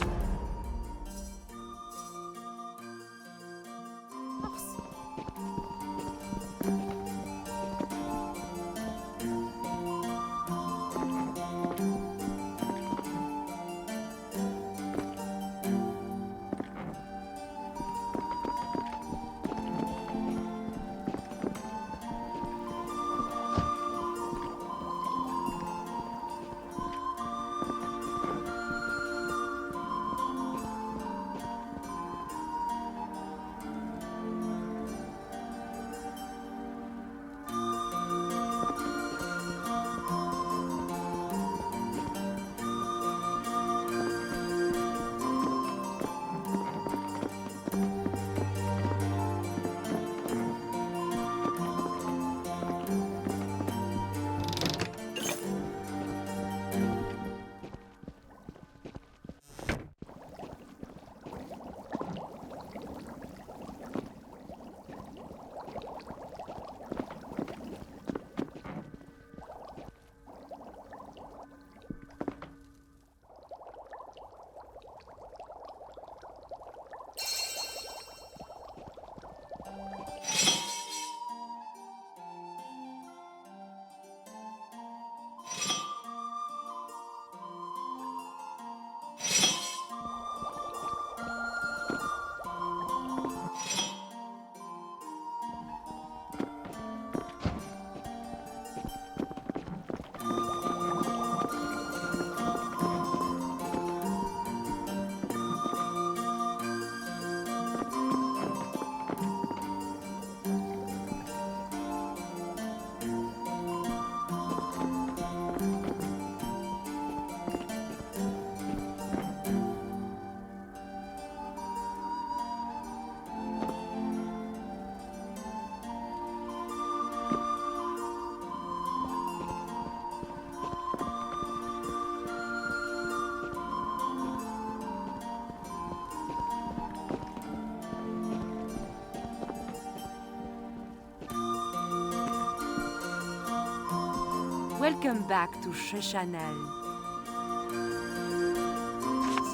Welcome back to Chanel.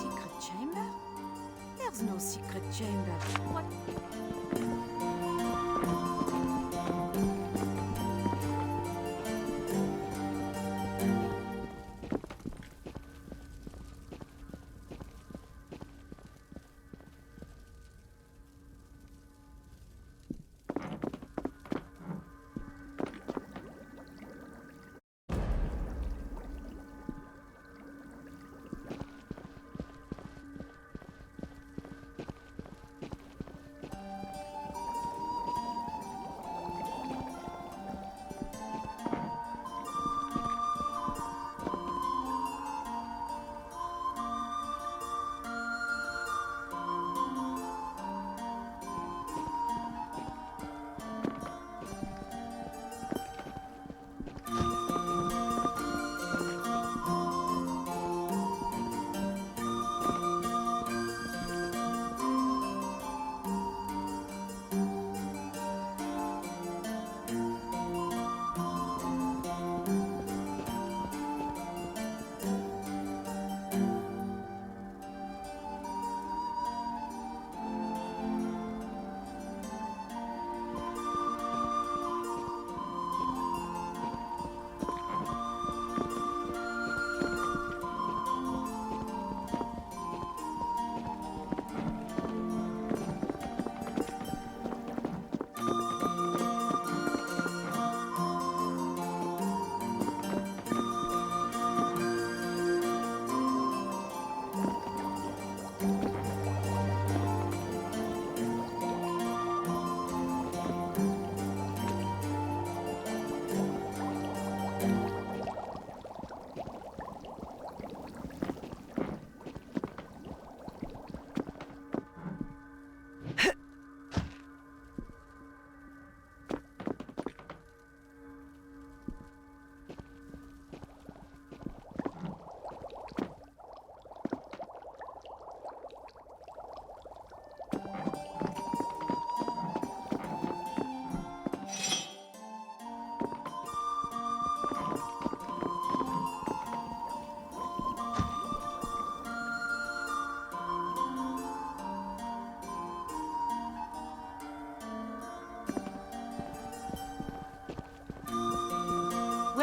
Secret chamber? There's no secret chamber. What?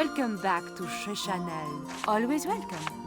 Welcome back to Channel. Always welcome.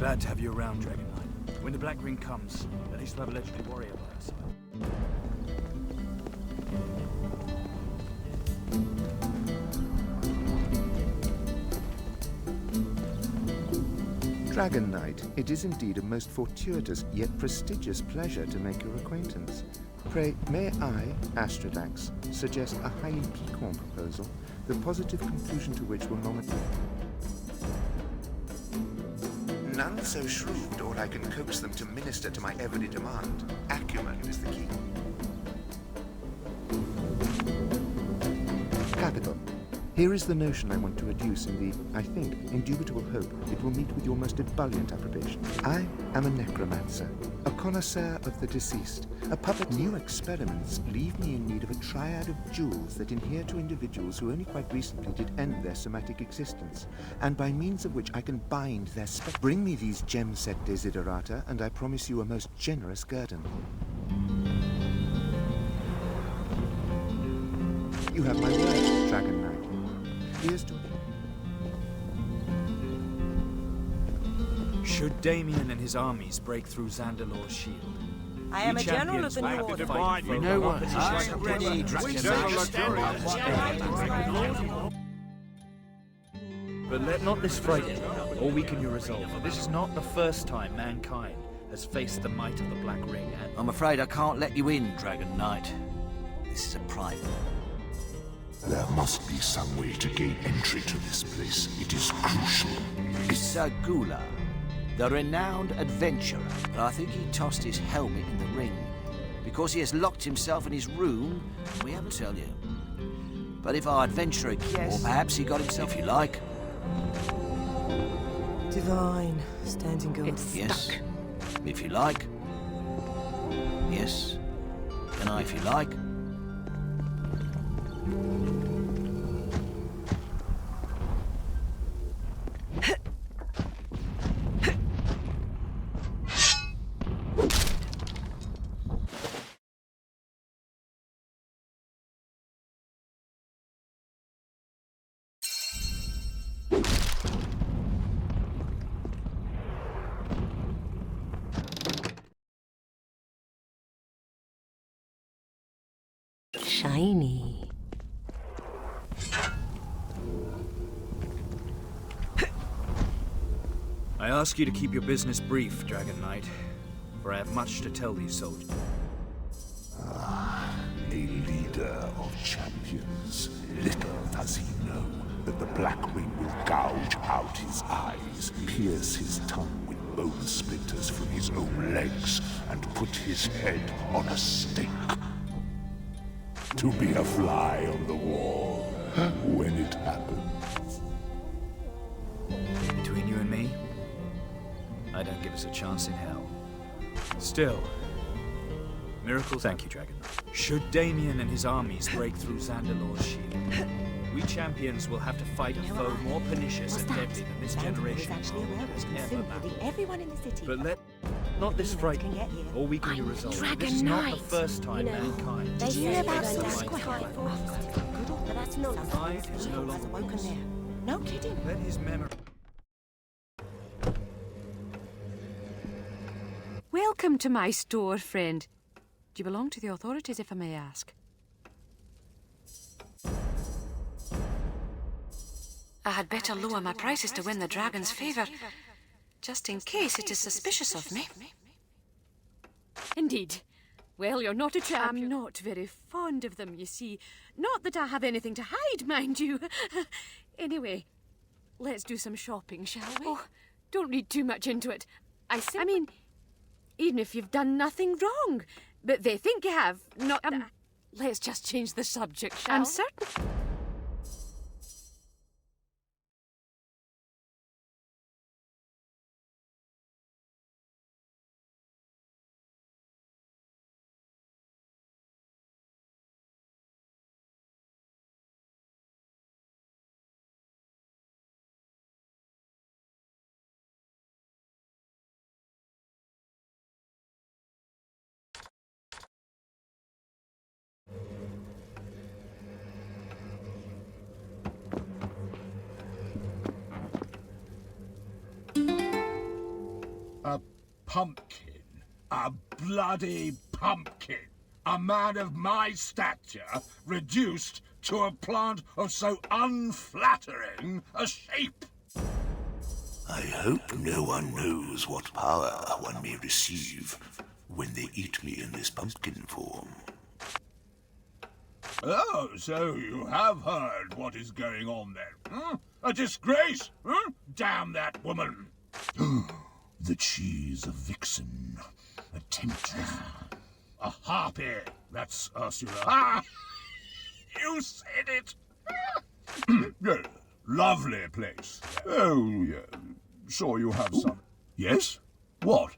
Glad to have you around, Dragon Knight. When the Black Ring comes, at least we'll have a legendary warrior by our side. Dragon Knight, it is indeed a most fortuitous yet prestigious pleasure to make your acquaintance. Pray, may I, Astrodax, suggest a highly piquant proposal, the positive conclusion to which will momentarily... None so shrewd, or I can coax them to minister to my every demand. Acumen is the key. Capital. Here is the notion I want to adduce in the, I think, indubitable hope it will meet with your most ebullient approbation. I am a necromancer, a connoisseur of the deceased, a puppet. New experiments leave me in need of a triad of jewels that inhere to individuals who only quite recently did end their somatic existence, and by means of which I can bind their spectre. Bring me these gem-set desiderata, and I promise you a most generous guerdon. You have my word, Dragon Knight. Here's to... Should Damien and his armies break through Zandalor's shield, I am a general of the New Order. you know what? I'm ready, But let not this frighten you or weaken your resolve. This is not the first time mankind has faced the might of the Black Ring, and... I'm afraid I can't let you in, Dragon Knight. This is a private. There must be some way to gain entry to this place. It is crucial. Sir Gula, the renowned adventurer, but I think he tossed his helmet in the ring. Because he has locked himself in his room, we haven't tell you. But if our adventurer, or perhaps he got himself, if you like. Divine, standing guard. Yes, if you like. Yes, and I, if you like. Shiny. I ask you to keep your business brief, Dragon Knight, for I have much to tell these soldiers. Ah, a leader of champions. Little does he know that the Blackwing will gouge out his eyes, pierce his tongue with bone splinters from his own legs, and put his head on a stake. To be a fly on the wall when it happens. Between you and me, I don't give us a chance in hell. Still, miracles. Thank you, Dragon. Should Damien and his armies break through Xandalor's shield, we champions will have to fight a foe more pernicious and deadly than this generation has ever battled. Everyone in the city. But not this fright, or weaken your resolve. This is not the first time mankind. Did you hear about some Pride But that's not is no longer woken there. No kidding. Let his memory. Welcome to my store, friend. Do you belong to the authorities, if I may ask? I had better lower my prices to win the dragon's favour, just in case it is suspicious of me. Indeed. Well, you're not a champion. I'm not very fond of them, you see. Not that I have anything to hide, mind you. Anyway, let's do some shopping, shall we? Oh, don't read too much into it. I mean, even if you've done nothing wrong, but they think you have, not... let's just change the subject, shall we? I'm certain... A pumpkin. A bloody pumpkin. A man of my stature reduced to a plant of so unflattering a shape. I hope no one knows what power one may receive when they eat me in this pumpkin form. Oh, so you have heard what is going on then? Hmm? A disgrace! Hmm? Damn that woman! That she's a vixen, a temptress, a harpy. That's Ursula. Ah! You said it! Yes, lovely place. Oh, yeah. Sure you have some. Yes? What?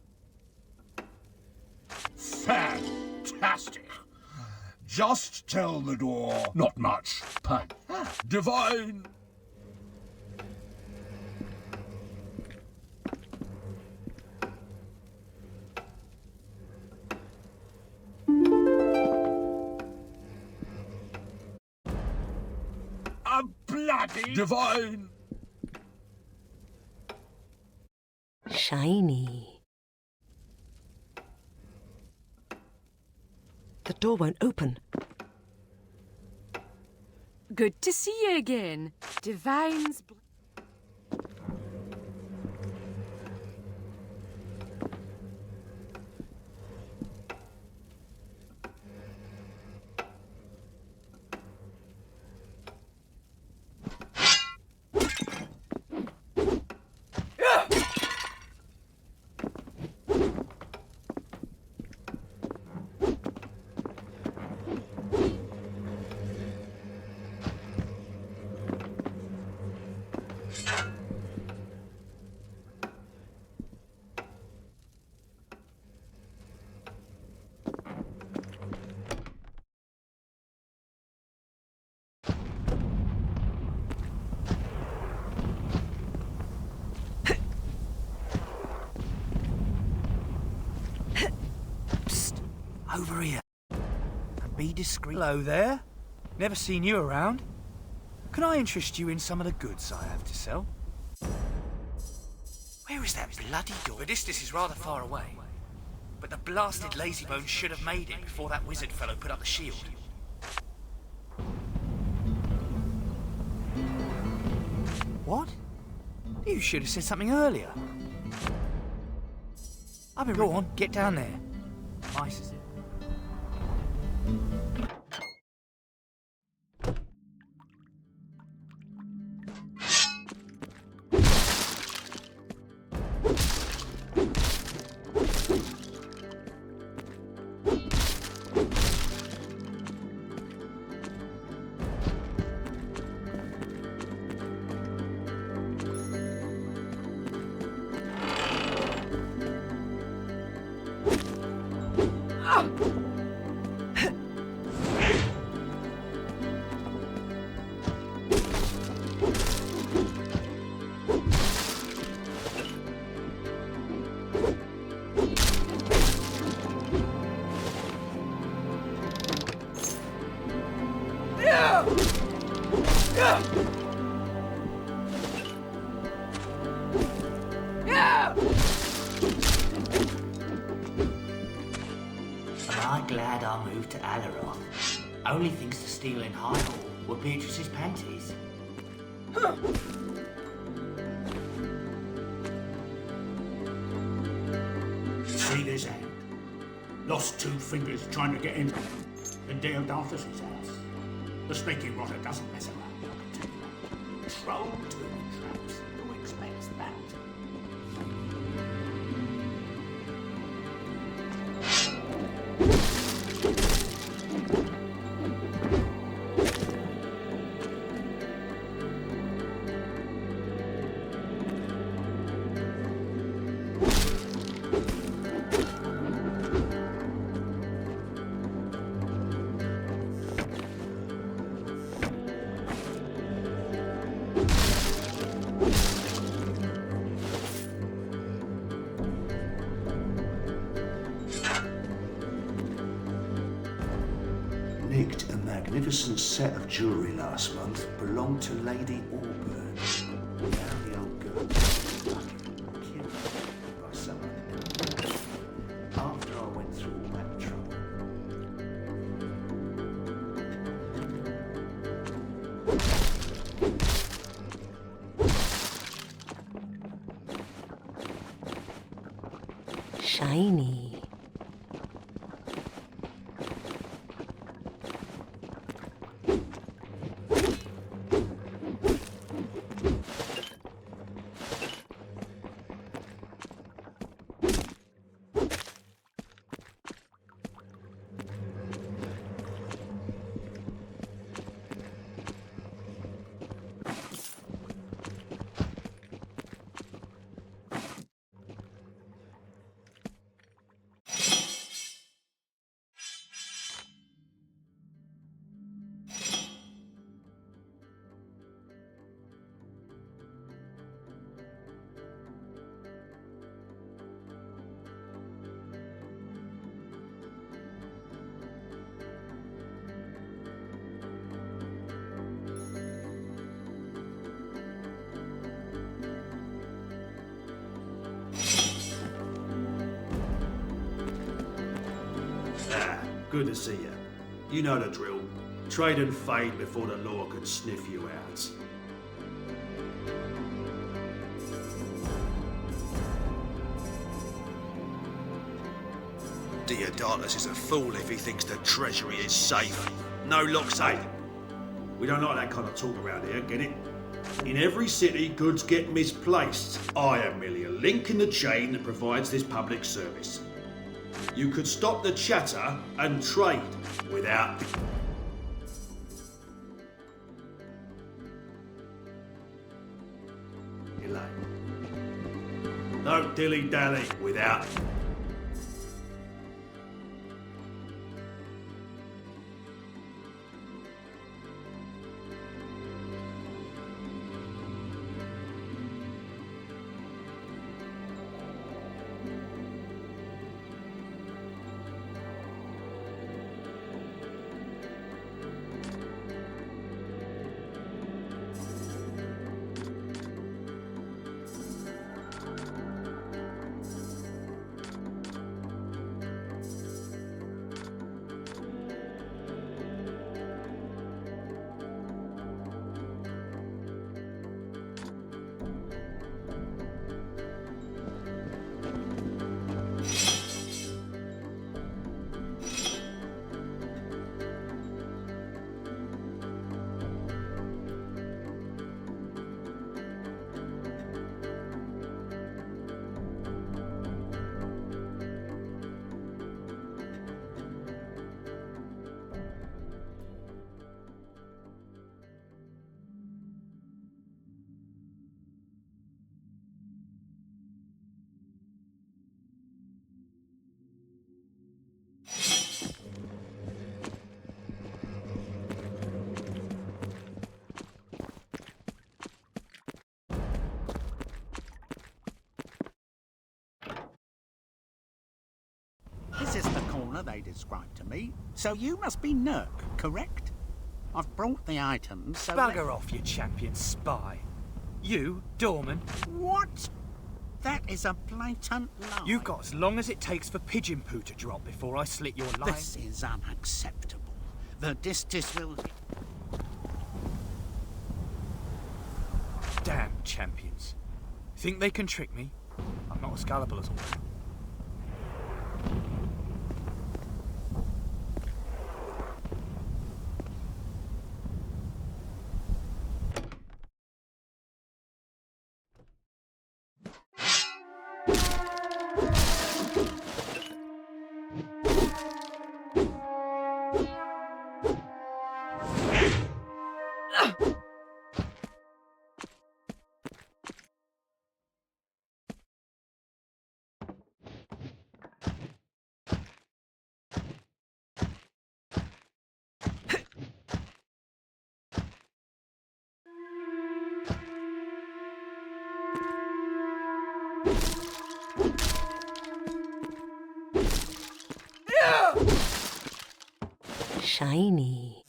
Fantastic! Just tell the door, not much, pun. Divine. A bloody divine. Shiny. The door won't open. Good to see you again. Divine's... Over here. And be discreet. Hello there. Never seen you around. Can I interest you in some of the goods I have to sell? Where is that bloody door? The distance is rather far away. But the blasted lazybones should have made it before that wizard fellow put up the shield. What? You should have said something earlier. I've been... Go on, get down there. Mice is it? Am I glad I moved to Alaroth? Only things to steal in High Hall were Beatrice's panties. See this hand? Lost 2 fingers trying to get in Dale Darthus's house. The snaky rotter doesn't mess around, I can tell you that. Troll to the traps. Who expects that? Nicked a magnificent set of jewellery last month. Belonged to Lady Auburn. Now the old girl fucking killed by someone. After I went through all that trouble. Shiny. Good to see you. You know the drill. Trade and fade before the law can sniff you out. Diodatus is a fool if he thinks the treasury is safe. No locks, eh? We don't like that kind of talk around here, get it? In every city, goods get misplaced. I am merely a link in the chain that provides this public service. You could stop the chatter and trade without... delay. Don't dilly-dally without... they described to me. So you must be Nurk, correct? I've brought the items, so Bugger off, you champion spy. You, Dorman. What? That is a blatant lie. You've got as long as it takes for pigeon poo to drop before I slit your line. This is unacceptable. The Distis will... Damn champions. Think they can trick me? I'm not as gullible as all that. Shiny.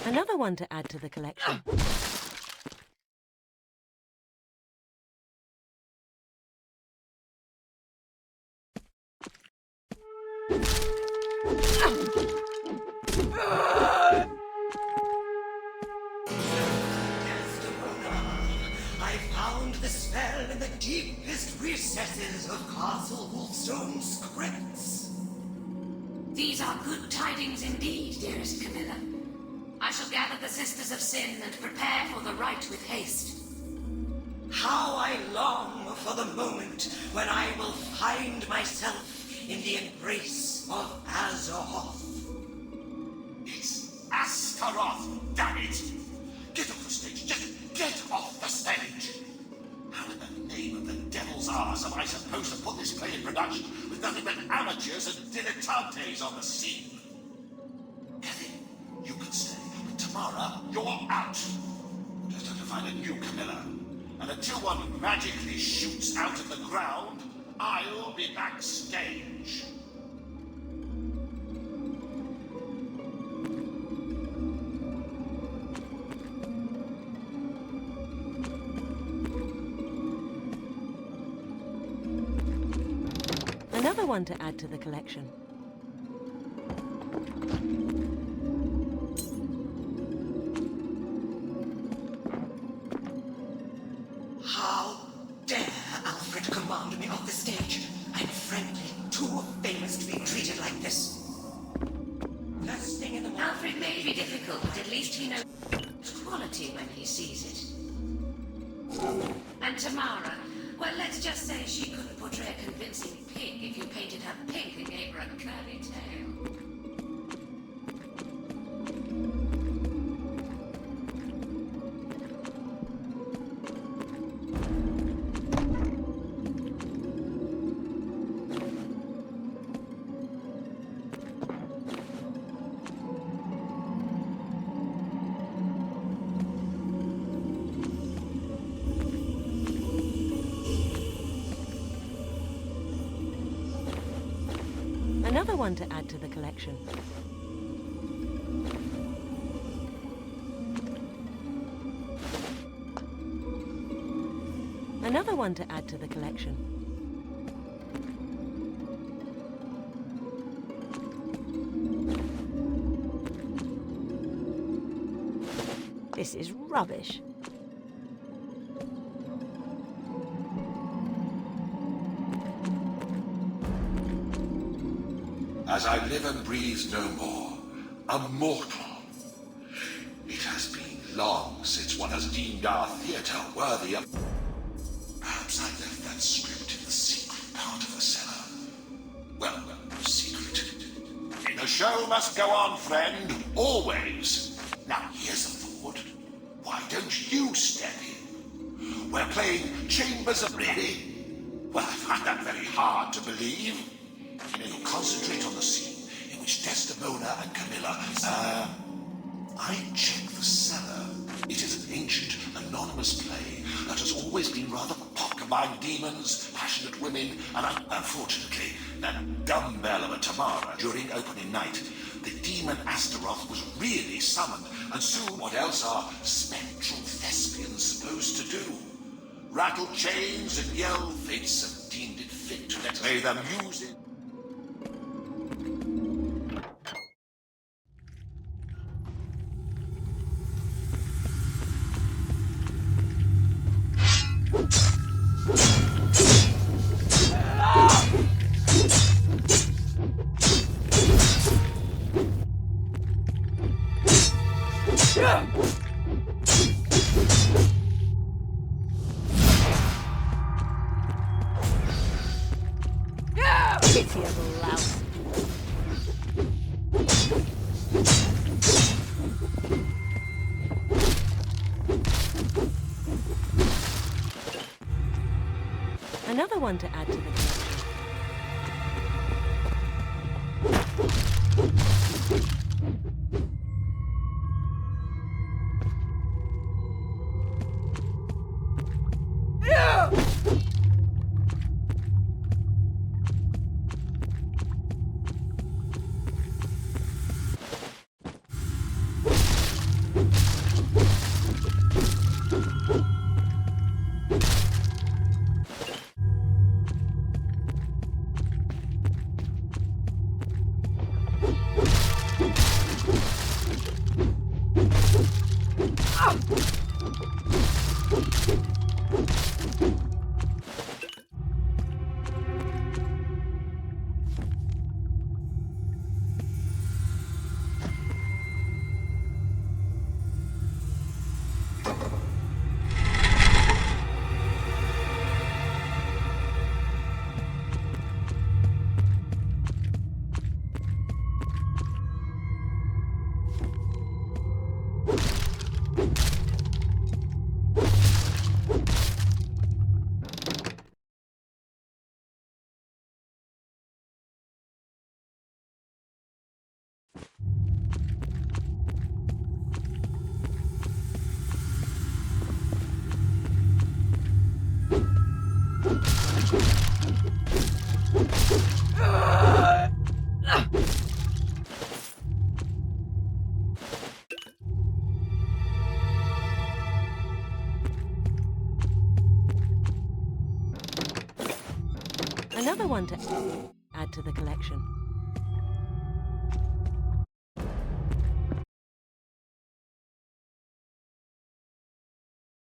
Another one to add to the collection. I found the spell in the deepest recesses of Castle Wolfstone's crypts. These are good tidings indeed, dearest Camilla. I shall gather the Sisters of Sin and prepare for the rite with haste. How I long for the moment when I will find myself in the embrace of Azeroth. It's Astaroth, damn it! Get off the stage, just get off the stage! How in the name of the devil's arse am I supposed to put this play in production with nothing but amateurs and dilettantes on the scene? Kathy, you can stay, but tomorrow you're out. Just have to find a new Camilla. And until one magically shoots out of the ground, I'll be backstage. Another one to add to the collection. How dare Alfred command me off the stage? I'm friendly, too famous to be treated like this. First thing in the morning. Alfred may be difficult, but at least he knows quality when he sees it. And Tamara, well, let's just say she couldn't portray a convincing pig if you painted her pink and gave her a curly tail. Another one to add to the collection. Another one to add to the collection. This is rubbish. as I live and breathe no more, a mortal. It has been long since one has deemed our theatre worthy of... Perhaps I left that script in the secret part of the cellar. Well, secret. The show must go on, friend, always. Now, here's a thought. Why don't you step in? We're playing Chambers of... Really? Well, I find that very hard to believe. You concentrate on the scene in which Desdemona and Camilla... I check the cellar. It is an ancient, anonymous play that has always been rather pock-a-mind demons, passionate women, and unfortunately, that dumbbell of a Tamara during opening night. The demon Astaroth was really summoned, and soon what else are spectral thespians supposed to do? Rattle chains and yell. Fates have deemed it fit to let play the music. Another one to add to the collection. Another one to add to the collection.